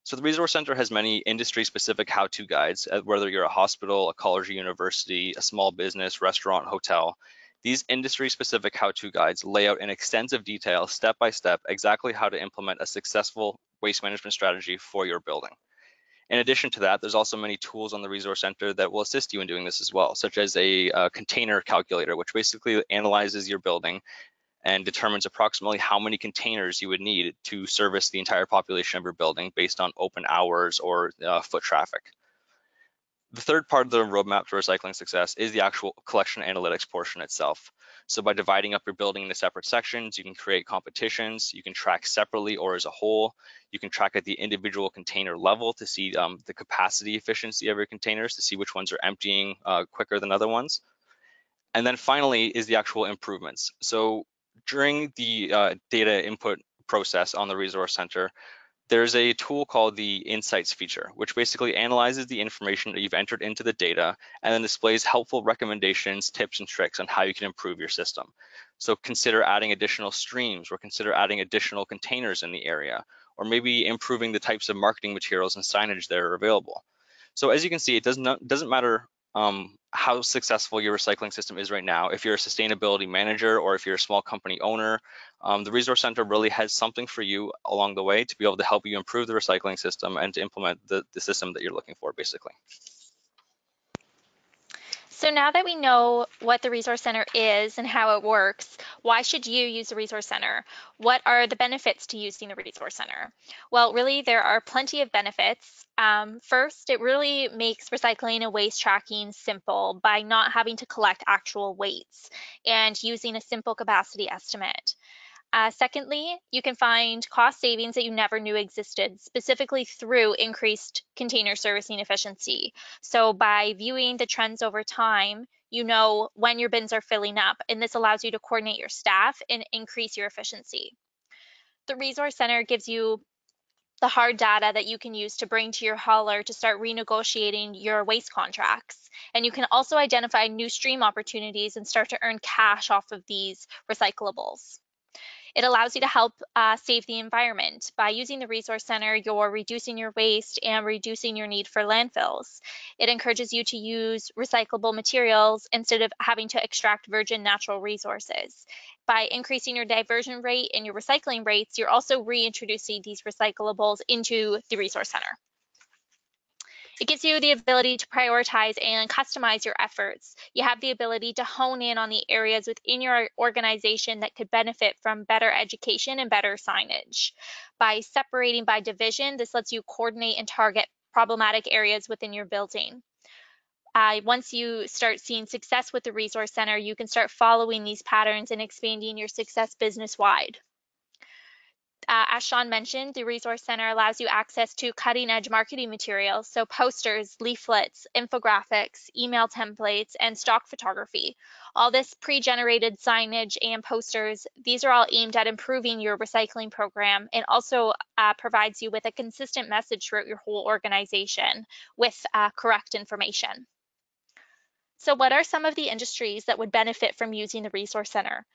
So the Resource Center has many industry-specific how-to guides, whether you're a hospital, a college or university, a small business, restaurant, hotel. These industry-specific how-to guides lay out in extensive detail, step-by-step, exactly how to implement a successful waste management strategy for your building. In addition to that, there's also many tools on the Resource Center that will assist you in doing this as well, such as a container calculator, which basically analyzes your building and determines approximately how many containers you would need to service the entire population of your building based on open hours or foot traffic. The third part of the roadmap to recycling success is the actual collection analytics portion itself. So by dividing up your building into separate sections, you can create competitions, you can track separately or as a whole, you can track at the individual container level to see the capacity efficiency of your containers, to see which ones are emptying quicker than other ones. And then finally is the actual improvements. So during the data input process on the Resource Center, there's a tool called the Insights feature, which basically analyzes the information that you've entered into the data and then displays helpful recommendations, tips, and tricks on how you can improve your system. So consider adding additional streams, or consider adding additional containers in the area, or maybe improving the types of marketing materials and signage that are available. So as you can see, it doesn't matter how successful your recycling system is right now. If you're a sustainability manager or if you're a small company owner, the Resource Center really has something for you along the way to be able to help you improve the recycling system and to implement the system that you're looking for, basically. So now that we know what the Resource Center is and how it works, why should you use the Resource Center? What are the benefits to using the Resource Center? Well, really, there are plenty of benefits. First, it really makes recycling and waste tracking simple by not having to collect actual weights and using a simple capacity estimate. Secondly, you can find cost savings that you never knew existed, specifically through increased container servicing efficiency. So by viewing the trends over time, you know when your bins are filling up, and this allows you to coordinate your staff and increase your efficiency. The Resource Center gives you the hard data that you can use to bring to your hauler to start renegotiating your waste contracts. And you can also identify new stream opportunities and start to earn cash off of these recyclables. It allows you to help save the environment. By using the Resource Center, you're reducing your waste and reducing your need for landfills. It encourages you to use recyclable materials instead of having to extract virgin natural resources. By increasing your diversion rate and your recycling rates, you're also reintroducing these recyclables into the Resource Center. It gives you the ability to prioritize and customize your efforts. You have the ability to hone in on the areas within your organization that could benefit from better education and better signage. By separating by division, this lets you coordinate and target problematic areas within your building. once you start seeing success with the Resource Center, you can start following these patterns and expanding your success business-wide. As Sean mentioned, the Resource Center allows you access to cutting-edge marketing materials, so posters, leaflets, infographics, email templates, and stock photography. All this pre-generated signage and posters, these are all aimed at improving your recycling program, and also provides you with a consistent message throughout your whole organization with correct information. So what are some of the industries that would benefit from using the Resource Center?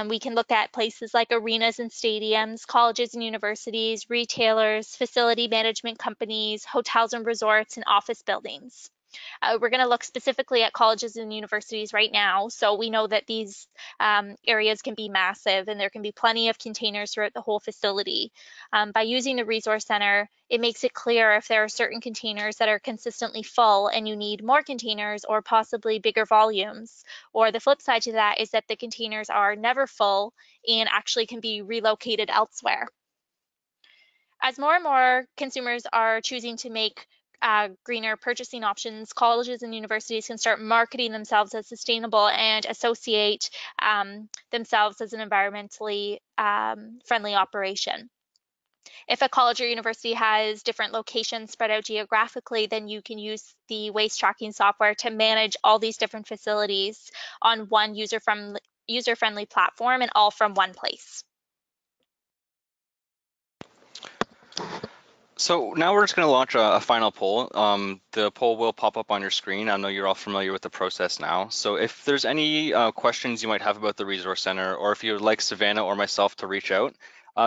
We can look at places like arenas and stadiums, colleges and universities, retailers, facility management companies, hotels and resorts, and office buildings. We're going to look specifically at colleges and universities right now. So we know that these areas can be massive and there can be plenty of containers throughout the whole facility. By using the Resource Center, it makes it clear if there are certain containers that are consistently full and you need more containers or possibly bigger volumes. Or the flip side to that is that the containers are never full and actually can be relocated elsewhere. As more and more consumers are choosing to make greener purchasing options, colleges and universities can start marketing themselves as sustainable and associate themselves as an environmentally friendly operation. If a college or university has different locations spread out geographically, then you can use the waste tracking software to manage all these different facilities on one user-friendly platform and all from one place. So now we're just going to launch a final poll. The poll will pop up on your screen. I know you're all familiar with the process now. So if there's any questions you might have about the Resource Center, or if you would like Savannah or myself to reach out,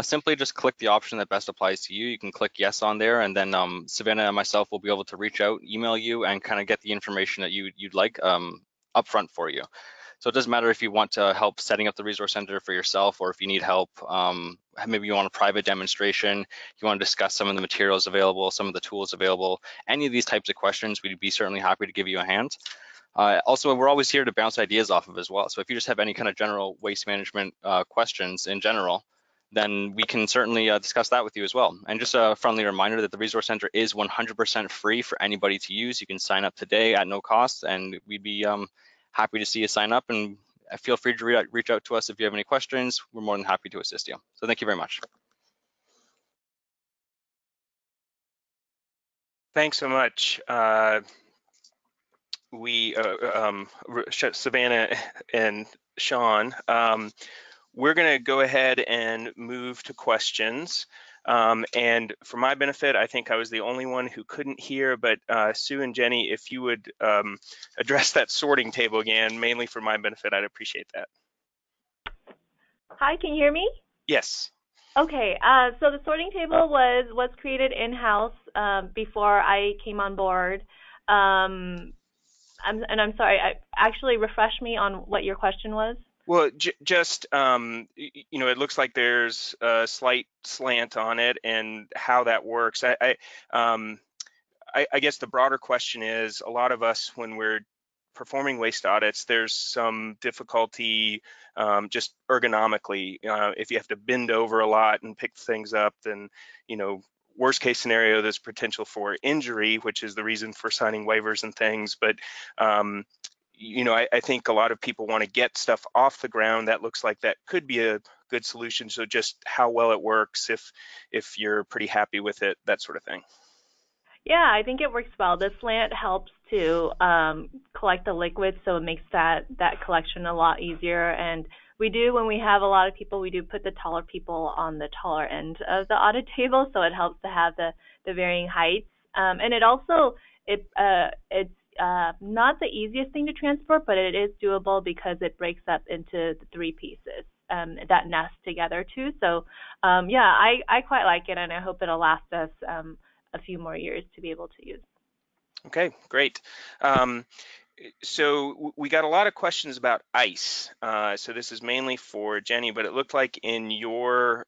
simply just click the option that best applies to you. You can click yes on there, and then Savannah and myself will be able to reach out, email you, and kind of get the information that you'd like upfront for you. So it doesn't matter if you want to help setting up the Resource Center for yourself, or if you need help, maybe you want a private demonstration, you want to discuss some of the materials available, some of the tools available, any of these types of questions, we'd be certainly happy to give you a hand. Also, we're always here to bounce ideas off of as well. So if you just have any kind of general waste management questions in general, then we can certainly discuss that with you as well. And just a friendly reminder that the Resource Center is 100% free for anybody to use. You can sign up today at no cost, and we'd be happy to see you sign up, and feel free to reach out to us if you have any questions. We're more than happy to assist you. So thank you very much. Thanks so much. Savannah and Sean, we're going to go ahead and move to questions. And for my benefit, I think I was the only one who couldn't hear, but Sue and Jenny, if you would address that sorting table again, mainly for my benefit, I'd appreciate that. Hi, can you hear me? Yes. Okay, so the sorting table was created in-house before I came on board. I'm sorry, actually refresh me on what your question was. Well, just, you know, it looks like there's a slight slant on it and how that works. I guess the broader question is, a lot of us, when we're performing waste audits, there's some difficulty just ergonomically. If you have to bend over a lot and pick things up, then, you know, worst case scenario, there's potential for injury, which is the reason for signing waivers and things. But you know, I think a lot of people want to get stuff off the ground. That looks like that could be a good solution. So just how well it works, if you're pretty happy with it, that sort of thing. Yeah, I think it works well. The slant helps to collect the liquid, so it makes that collection a lot easier. And we do, when we have a lot of people, we do put the taller people on the taller end of the audit table, so it helps to have the varying heights. And it also, it's not the easiest thing to transport, but it is doable because it breaks up into the three pieces that nest together too. So yeah, I quite like it, and I hope it'll last us a few more years to be able to use. Okay, great. So we got a lot of questions about ice. So this is mainly for Jenny, but it looked like in your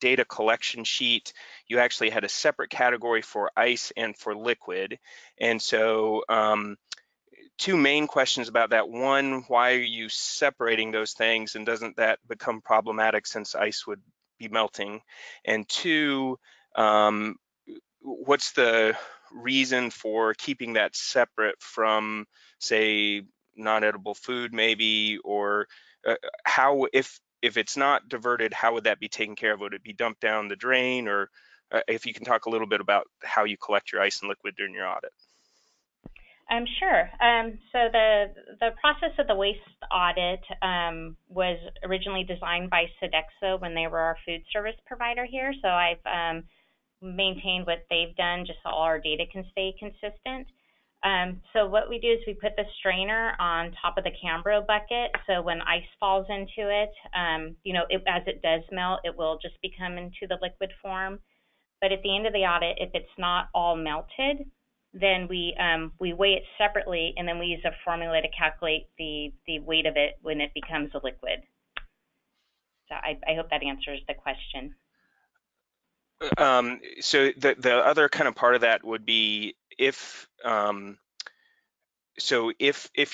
data collection sheet, you actually had a separate category for ice and for liquid. And so two main questions about that. One, why are you separating those things, and doesn't that become problematic since ice would be melting? And two, what's the reason for keeping that separate from, say, non-edible food maybe, or how, if it's not diverted, how would that be taken care of? Would it be dumped down the drain, or if you can talk a little bit about how you collect your ice and liquid during your audit. Sure. So the process of the waste audit was originally designed by Sodexo when they were our food service provider here. So I've maintained what they've done just so all our data can stay consistent. So what we do is we put the strainer on top of the Cambro bucket. So when ice falls into it, as it does melt, it will just become into the liquid form. But at the end of the audit, if it's not all melted, then we weigh it separately, and then we use a formula to calculate the weight of it when it becomes a liquid. So I hope that answers the question. So the other kind of part of that would be if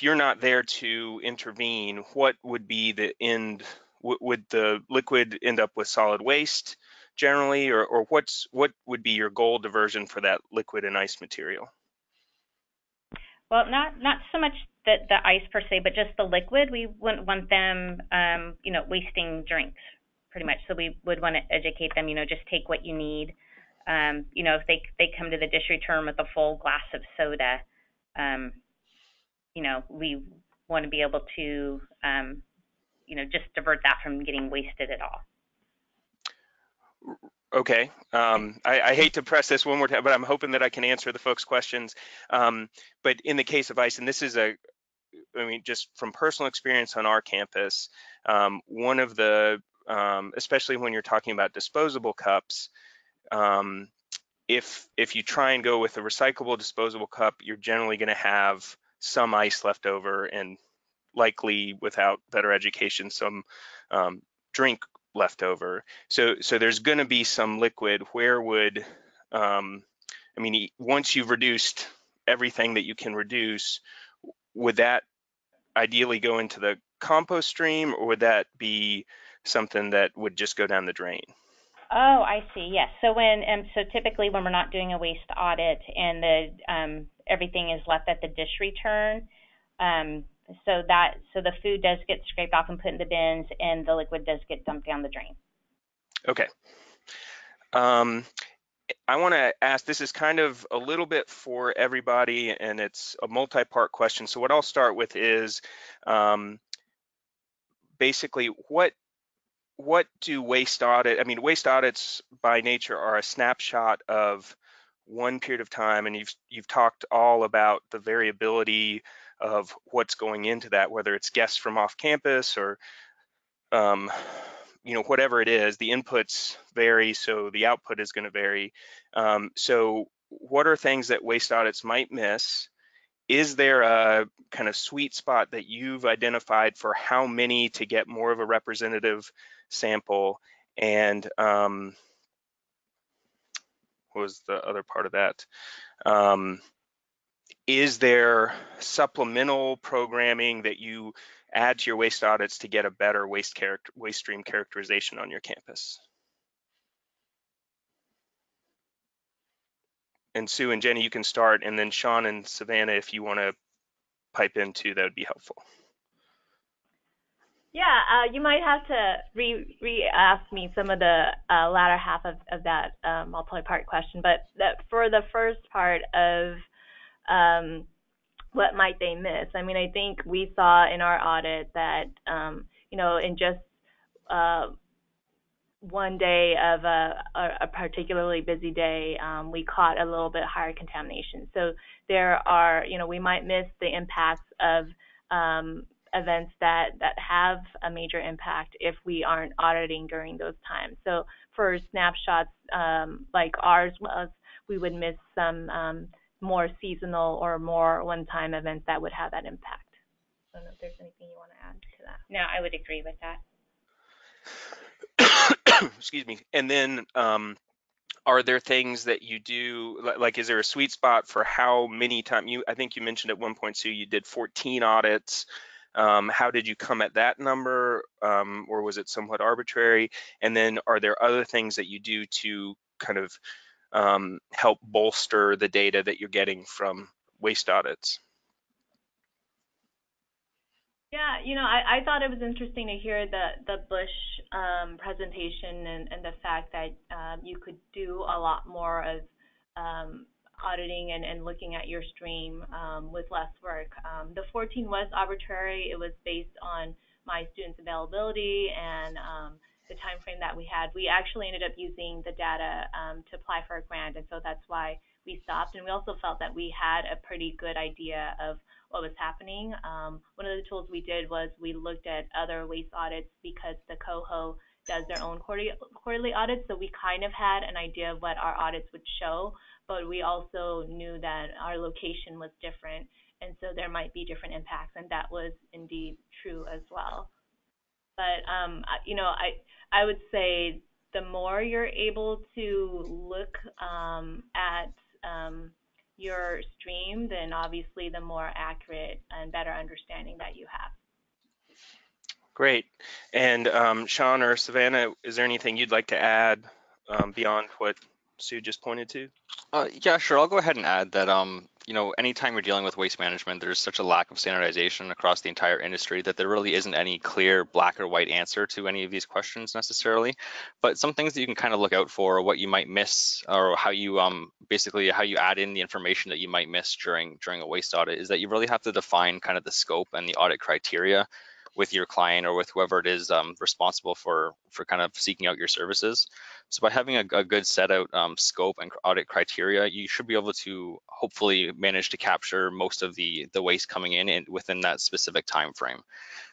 you're not there to intervene, what would be the end? Would the liquid end up with solid waste generally, or what would be your goal diversion for that liquid and ice material? Well, not so much the ice per se, but just the liquid. We wouldn't want them, wasting drinks, pretty much. So we would want to educate them, just take what you need. If they come to the dish return with a full glass of soda, we want to be able to, just divert that from getting wasted at all. Okay, I hate to press this one more time, but I'm hoping that I can answer the folks' questions. But in the case of ice, and this is just from personal experience on our campus, one of the, especially when you're talking about disposable cups, if you try and go with a recyclable disposable cup, you're generally going to have some ice left over, and likely, without better education, some drink left over. So there's going to be some liquid. Where would, once you've reduced everything that you can reduce, would that ideally go into the compost stream, or would that be something that would just go down the drain? Oh, I see. Yes. So typically when we're not doing a waste audit and everything is left at the dish return, so the food does get scraped off and put in the bins, and the liquid does get dumped down the drain. Okay. I want to ask, this is kind of a little bit for everybody, and it's a multi-part question. So what I'll start with is basically what do waste audits by nature are a snapshot of one period of time, and you've talked all about the variability of what's going into that, whether it's guests from off campus or whatever it is. The inputs vary, so the output is going to vary. So what are things that waste audits might miss? Is there a kind of sweet spot that you've identified for how many to get more of a representative sample? And what was the other part of that? Is there supplemental programming that you add to your waste audits to get a better waste stream characterization on your campus? And Sue and Jenny, you can start, and then Sean and Savannah, if you want to pipe in too, that would be helpful. Yeah, you might have to re-ask me some of the latter half of that multi-part question, but for the first part of what might they miss? I think we saw in our audit that, in just one day of a particularly busy day, we caught a little bit higher contamination. So there are, we might miss the impacts of events that have a major impact if we aren't auditing during those times. So for snapshots like ours was, we would miss some more seasonal or more one-time events that would have that impact. I don't know if there's anything you want to add to that. No, I would agree with that. Excuse me. And then are there things that you do, like is there a sweet spot for how many times? I think you mentioned at one point, Sue, you did 14 audits. How did you come at that number, or was it somewhat arbitrary? And then are there other things that you do to kind of help bolster the data that you're getting from waste audits? Yeah, I thought it was interesting to hear the Bush presentation and the fact that you could do a lot more of auditing and looking at your stream with less work. The 14 was arbitrary. It was based on my students' availability and the time frame that we had. We actually ended up using the data to apply for a grant, and so that's why we stopped. And we also felt that we had a pretty good idea of what was happening. One of the tools we did was we looked at other waste audits because the Coho does their own quarterly audits, so we kind of had an idea of what our audits would show, but we also knew that our location was different, and so there might be different impacts, and that was indeed true as well. But I would say the more you're able to look at your stream, then obviously the more accurate and better understanding that you have. Great. And Sean or Savannah, is there anything you'd like to add beyond what Sue just pointed to? Yeah, sure. I'll go ahead and add that, anytime you're dealing with waste management, there's such a lack of standardization across the entire industry that there really isn't any clear black or white answer to any of these questions necessarily. But some things that you can kind of look out for, what you might miss, or how you basically how you add in the information that you might miss during a waste audit, is that you really have to define kind of the scope and the audit criteria with your client or with whoever it is responsible for kind of seeking out your services. So by having a good set out scope and audit criteria, you should be able to hopefully manage to capture most of the waste coming in within that specific time frame.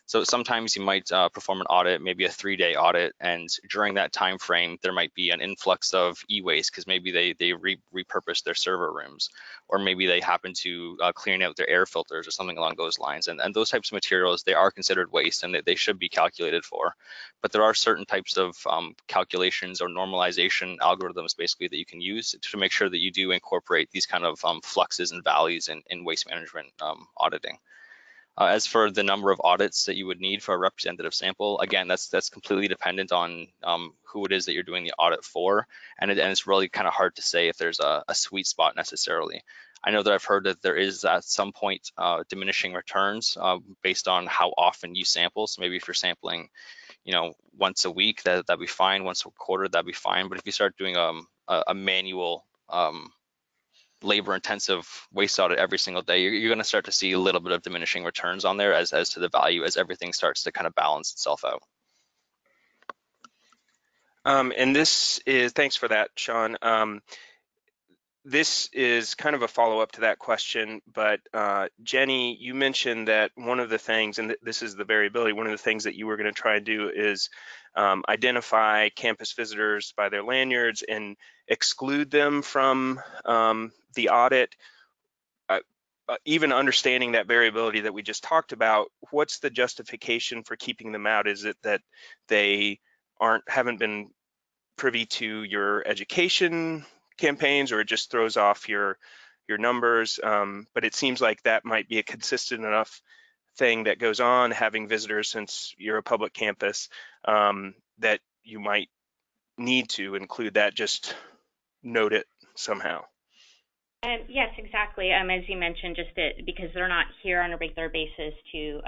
So sometimes you might perform an audit, maybe a 3-day audit, and during that time frame, there might be an influx of e-waste because maybe they repurpose their server rooms, or maybe they happen to clearing out their air filters or something along those lines. And those types of materials, they are considered waste and they should be calculated for. But there are certain types of calculations or normalization algorithms basically that you can use to make sure that you do incorporate these kind of fluxes and values in waste management auditing. As for the number of audits that you would need for a representative sample, again, that's completely dependent on who it is that you're doing the audit for, and it's really kind of hard to say if there's a sweet spot necessarily. I know that I've heard that there is at some point diminishing returns based on how often you sample. So maybe if you're sampling, once a week, that'd be fine. Once a quarter, that'd be fine. But if you start doing a manual labor-intensive waste audit every single day, you're going to start to see a little bit of diminishing returns on there as to the value as everything starts to kind of balance itself out. And this is, thanks for that, Sean. This is kind of a follow-up to that question, but Jenny, you mentioned that one of the things, and this is the variability, one of the things that you were going to try and do is identify campus visitors by their lanyards and exclude them from the audit. Even understanding that variability that we just talked about, what's the justification for keeping them out? Is it that they haven't been privy to your education campaigns, or it just throws off your numbers? But it seems like that might be a consistent enough thing that goes on, having visitors since you're a public campus, that you might need to include that, just note it somehow. Yes, exactly. As you mentioned, because they're not here on a regular basis to,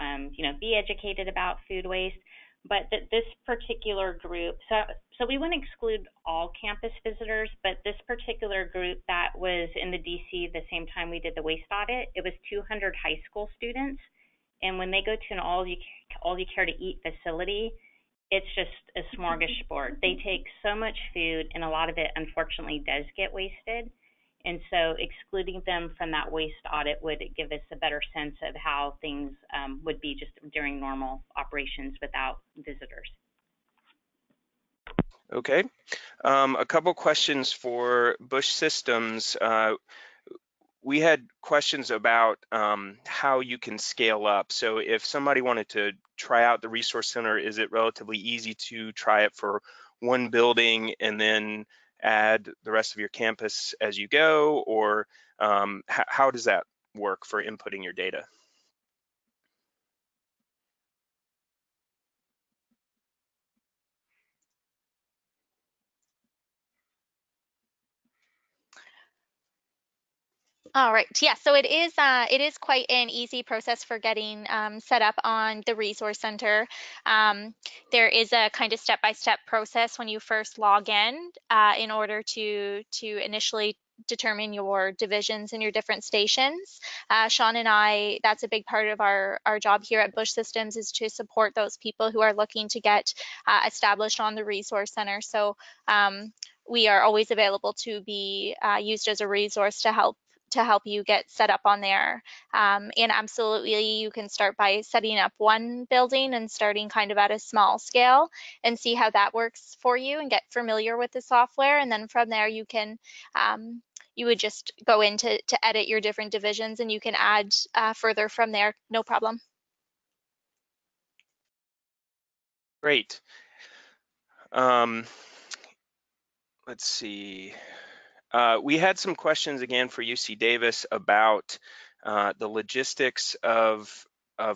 be educated about food waste. But this particular group, so we wouldn't exclude all campus visitors, but this particular group that was in the DC the same time we did the waste audit, it was 200 high school students. And when they go to an all you care to eat facility, it's just a smorgasbord. They take so much food, and a lot of it unfortunately does get wasted. And so excluding them from that waste audit would give us a better sense of how things would be just during normal operations without visitors. Okay. A couple questions for Bush Systems. We had questions about how you can scale up. So if somebody wanted to try out the Resource Center, is it relatively easy to try it for one building and then add the rest of your campus as you go, or how does that work for inputting your data? All right. Yeah. So it is quite an easy process for getting set up on the Resource Center. There is a kind of step-by-step process when you first log in order to initially determine your divisions and your different stations. Sean and I, that's a big part of our job here at Bush Systems, is to support those people who are looking to get established on the Resource Center. So we are always available to be used as a resource to help you get set up on there. And absolutely, you can start by setting up one building and starting kind of at a small scale and see how that works for you and get familiar with the software. And then from there, you would just go in to edit your different divisions, and you can add further from there, no problem. Great. Let's see. We had some questions again for UC Davis about the logistics of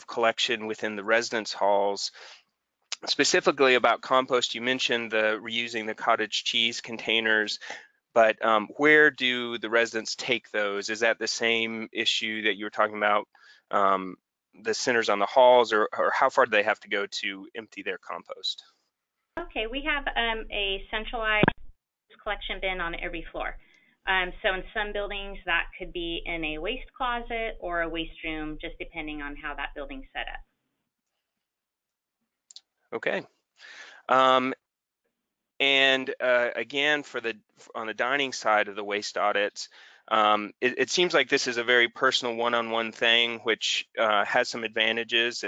collection within the residence halls, specifically about compost. You mentioned the reusing the cottage cheese containers, but where do the residents take those? Is that the same issue that you were talking about, the centers on the halls, or how far do they have to go to empty their compost? Okay, we have a centralized collection bin on every floor. So in some buildings, that could be in a waste closet or a waste room, just depending on how that building's set up. Okay. And again, on the dining side of the waste audits, it seems like this is a very personal one-on-one thing, which has some advantages,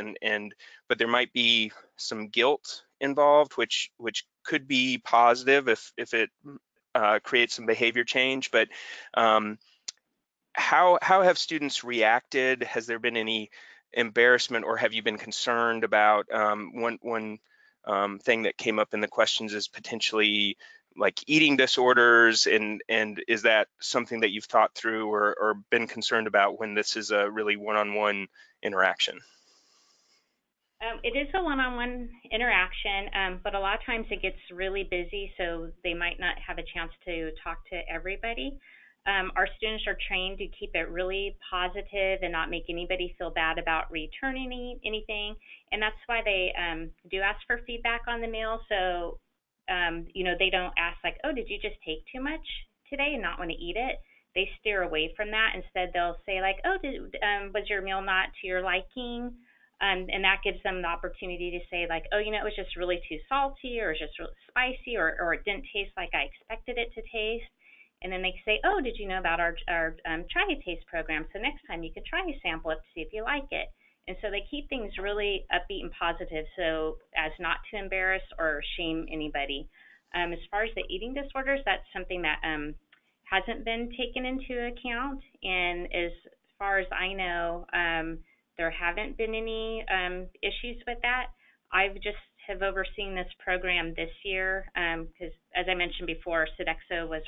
but there might be some guilt involved, which could be positive if it creates some behavior change. But how have students reacted? Has there been any embarrassment, or have you been concerned about one thing that came up in the questions is potentially like eating disorders, and is that something that you've thought through or been concerned about when this is a really one-on-one interaction? It is a one-on-one interaction, but a lot of times it gets really busy, so they might not have a chance to talk to everybody. Our students are trained to keep it really positive and not make anybody feel bad about returning anything, and that's why they do ask for feedback on the meal. So, they don't ask like, "Oh, did you just take too much today and not want to eat it?" They steer away from that. Instead, they'll say like, "Oh, was your meal not to your liking?" And that gives them the opportunity to say like, "Oh, it was just really too salty, or it's just really spicy, or it didn't taste like I expected it to taste." And then they say, "Oh, did you know about our Try a Taste program? So next time you could try a sample it to see if you like it." And so they keep things really upbeat and positive, so as not to embarrass or shame anybody. As far as the eating disorders, that's something that hasn't been taken into account. And as far as I know, there haven't been any issues with that. I've just have overseen this program this year because, as I mentioned before, Sodexo was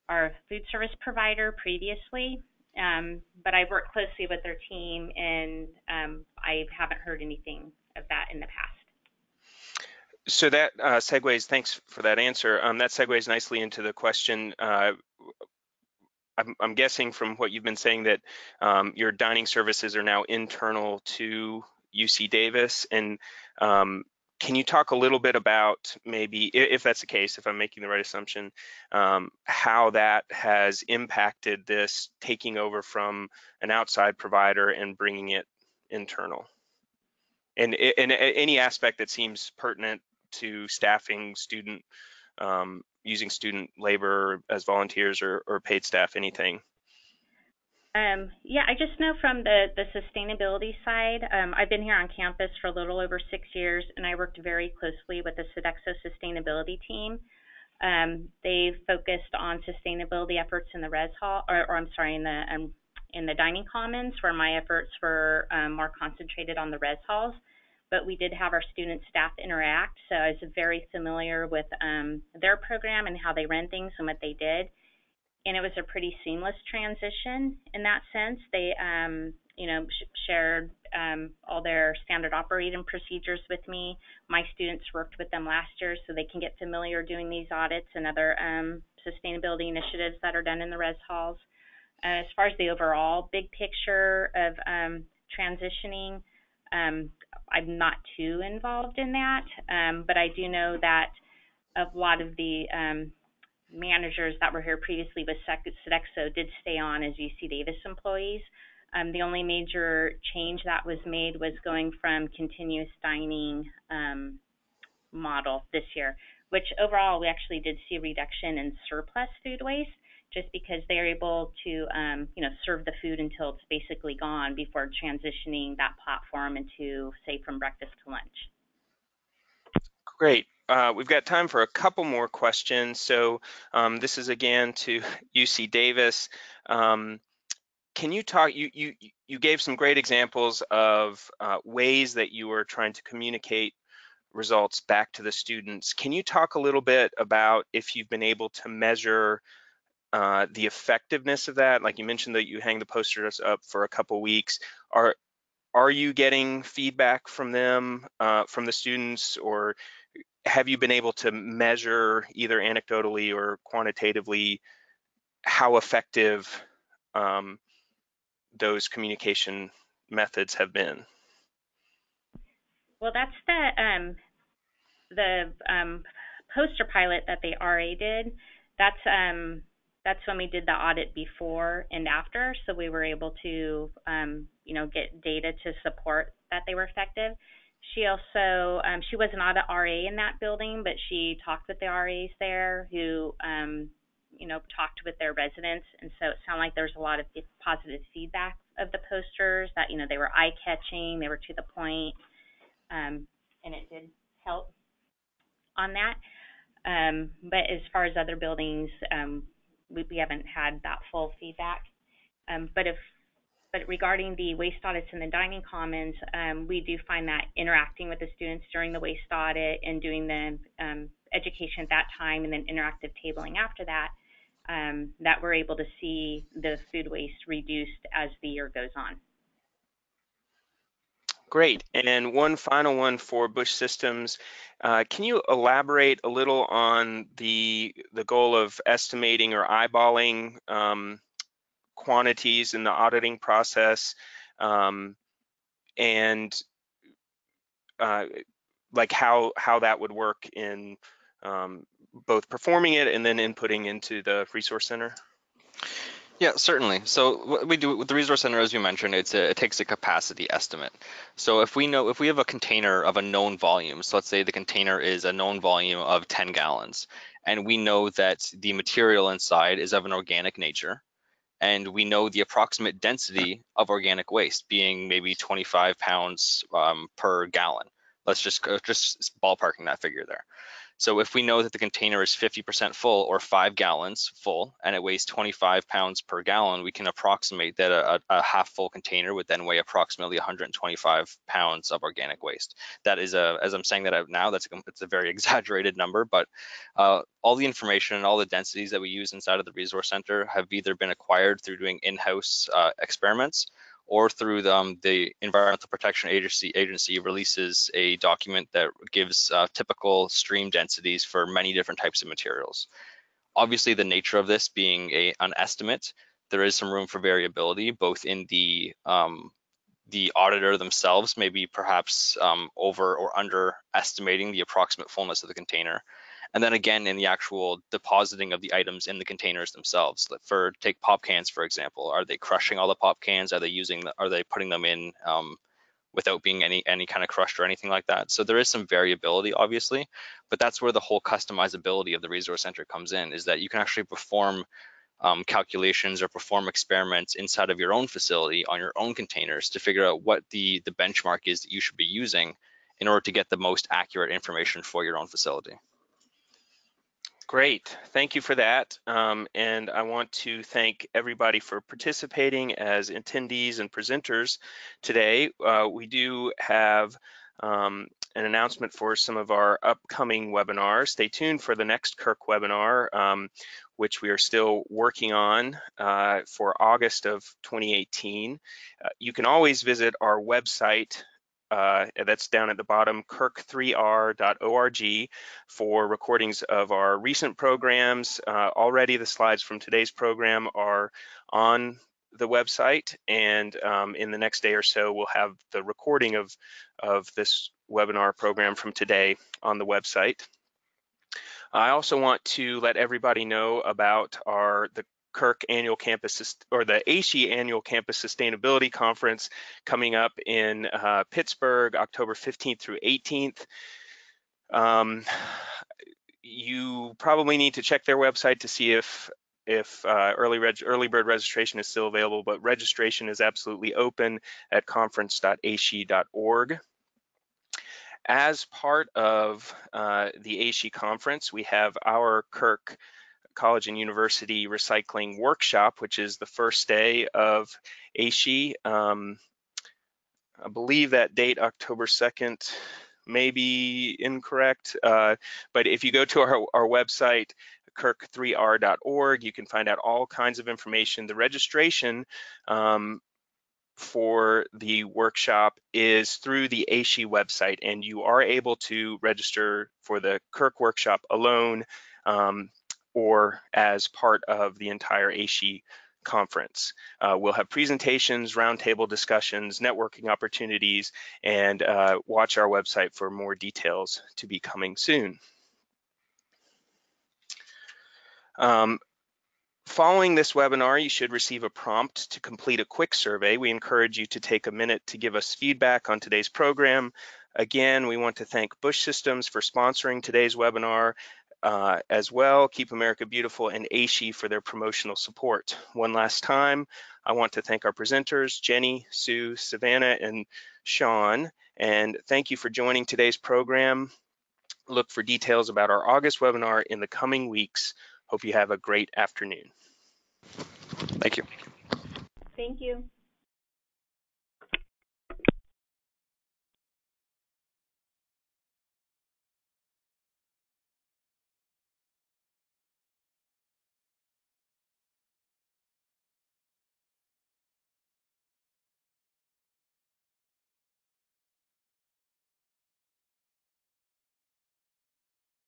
our food service provider previously, but I've worked closely with their team, and I haven't heard anything of that in the past. So that segues, thanks for that answer. That segues nicely into the question. I'm guessing from what you've been saying that your dining services are now internal to UC Davis. And can you talk a little bit about, maybe, if that's the case, if I'm making the right assumption, how that has impacted this taking over from an outside provider and bringing it internal? And any aspect that seems pertinent to staffing, using student labor as volunteers or paid staff, anything? Yeah, I just know from the sustainability side, I've been here on campus for a little over 6 years, and I worked very closely with the Sodexo sustainability team. They've focused on sustainability efforts in the res hall, or I'm sorry, in the dining commons, where my efforts were more concentrated on the res halls. But we did have our student staff interact, so I was very familiar with their program and how they ran things and what they did. And it was a pretty seamless transition in that sense. They, shared all their standard operating procedures with me. My students worked with them last year, so they can get familiar doing these audits and other sustainability initiatives that are done in the res halls. As far as the overall big picture of transitioning, I'm not too involved in that, but I do know that a lot of the managers that were here previously with Sodexo did stay on as UC Davis employees. The only major change that was made was going from continuous dining model this year, which overall we actually did see a reduction in surplus food waste, just because they're able to serve the food until it's basically gone before transitioning that platform into, say, from breakfast to lunch. Great. We've got time for a couple more questions. So this is again to UC Davis. Can you talk, you gave some great examples of ways that you were trying to communicate results back to the students. Can you talk a little bit about if you've been able to measure the effectiveness of that? Like you mentioned that you hang the posters up for a couple weeks. Are you getting feedback from them, from the students, or have you been able to measure either anecdotally or quantitatively how effective those communication methods have been? Well, that's the poster pilot that the RA did. That's when we did the audit before and after, so we were able to get data to support that they were effective. She also she was not an RA in that building, but she talked with the RAs there who talked with their residents, and so it sounded like there's a lot of positive feedback of the posters, that they were eye-catching, they were to the point, and it did help on that. But as far as other buildings, we haven't had that full feedback. But regarding the waste audits in the dining commons, we do find that interacting with the students during the waste audit and doing the education at that time and then interactive tabling after that, that we're able to see the food waste reduced as the year goes on. Great. And one final one for Bush Systems. Can you elaborate a little on the goal of estimating or eyeballing quantities in the auditing process, and like how that would work in both performing it and then inputting into the resource center? Yeah, certainly. So what we do with the resource center, as you mentioned, it takes a capacity estimate. So if we have a container of a known volume, so let's say the container is a known volume of 10 gallons, and we know that the material inside is of an organic nature, and we know the approximate density of organic waste being maybe 25 pounds per gallon. Let's just ballparking that figure there. So if we know that the container is 50% full or 5 gallons full and it weighs 25 pounds per gallon, we can approximate that a half full container would then weigh approximately 125 pounds of organic waste. That is as I'm saying that out now, it's a very exaggerated number, but all the information and all the densities that we use inside of the resource center have either been acquired through doing in-house experiments, or through the Environmental Protection Agency releases a document that gives typical stream densities for many different types of materials. Obviously, the nature of this being an estimate, there is some room for variability, both in the auditor themselves, maybe perhaps over or underestimating the approximate fullness of the container. And then again, in the actual depositing of the items in the containers themselves. Take pop cans, for example. Are they crushing all the pop cans? Are they putting them in without being any kind of crushed or anything like that? So there is some variability, obviously, but that's where the whole customizability of the resource center comes in, is that you can actually perform calculations or perform experiments inside of your own facility on your own containers to figure out what the benchmark is that you should be using in order to get the most accurate information for your own facility. Great, thank you for that. And I want to thank everybody for participating as attendees and presenters today. We do have an announcement for some of our upcoming webinars. Stay tuned for the next KERC webinar, which we are still working on for August of 2018. You can always visit our website that's down at the bottom, kirk3r.org, for recordings of our recent programs. Already the slides from today's program are on the website, and in the next day or so, we'll have the recording of this webinar program from today on the website. I also want to let everybody know about the Kirk annual campus, or the ASHE annual campus sustainability conference coming up in Pittsburgh, October 15th through 18th. You probably need to check their website to see if early bird registration is still available, but registration is absolutely open at conference.ashe.org. As part of the ASHE conference, we have our Kirk College and University Recycling Workshop, which is the first day of ASHE. I believe that date, October 2nd, may be incorrect, but if you go to our website, kirk3r.org, you can find out all kinds of information. The registration for the workshop is through the ASHE website, and you are able to register for the Kirk workshop alone or as part of the entire ASHE conference. We'll have presentations, roundtable discussions, networking opportunities, and watch our website for more details to be coming soon. Following this webinar, you should receive a prompt to complete a quick survey. We encourage you to take a minute to give us feedback on today's program. Again, we want to thank Bush Systems for sponsoring today's webinar, as well, Keep America Beautiful and ASHE for their promotional support. One last time, I want to thank our presenters, Jenny, Sue, Savannah, and Sean, and thank you for joining today's program. Look for details about our August webinar in the coming weeks. Hope you have a great afternoon. Thank you. Thank you.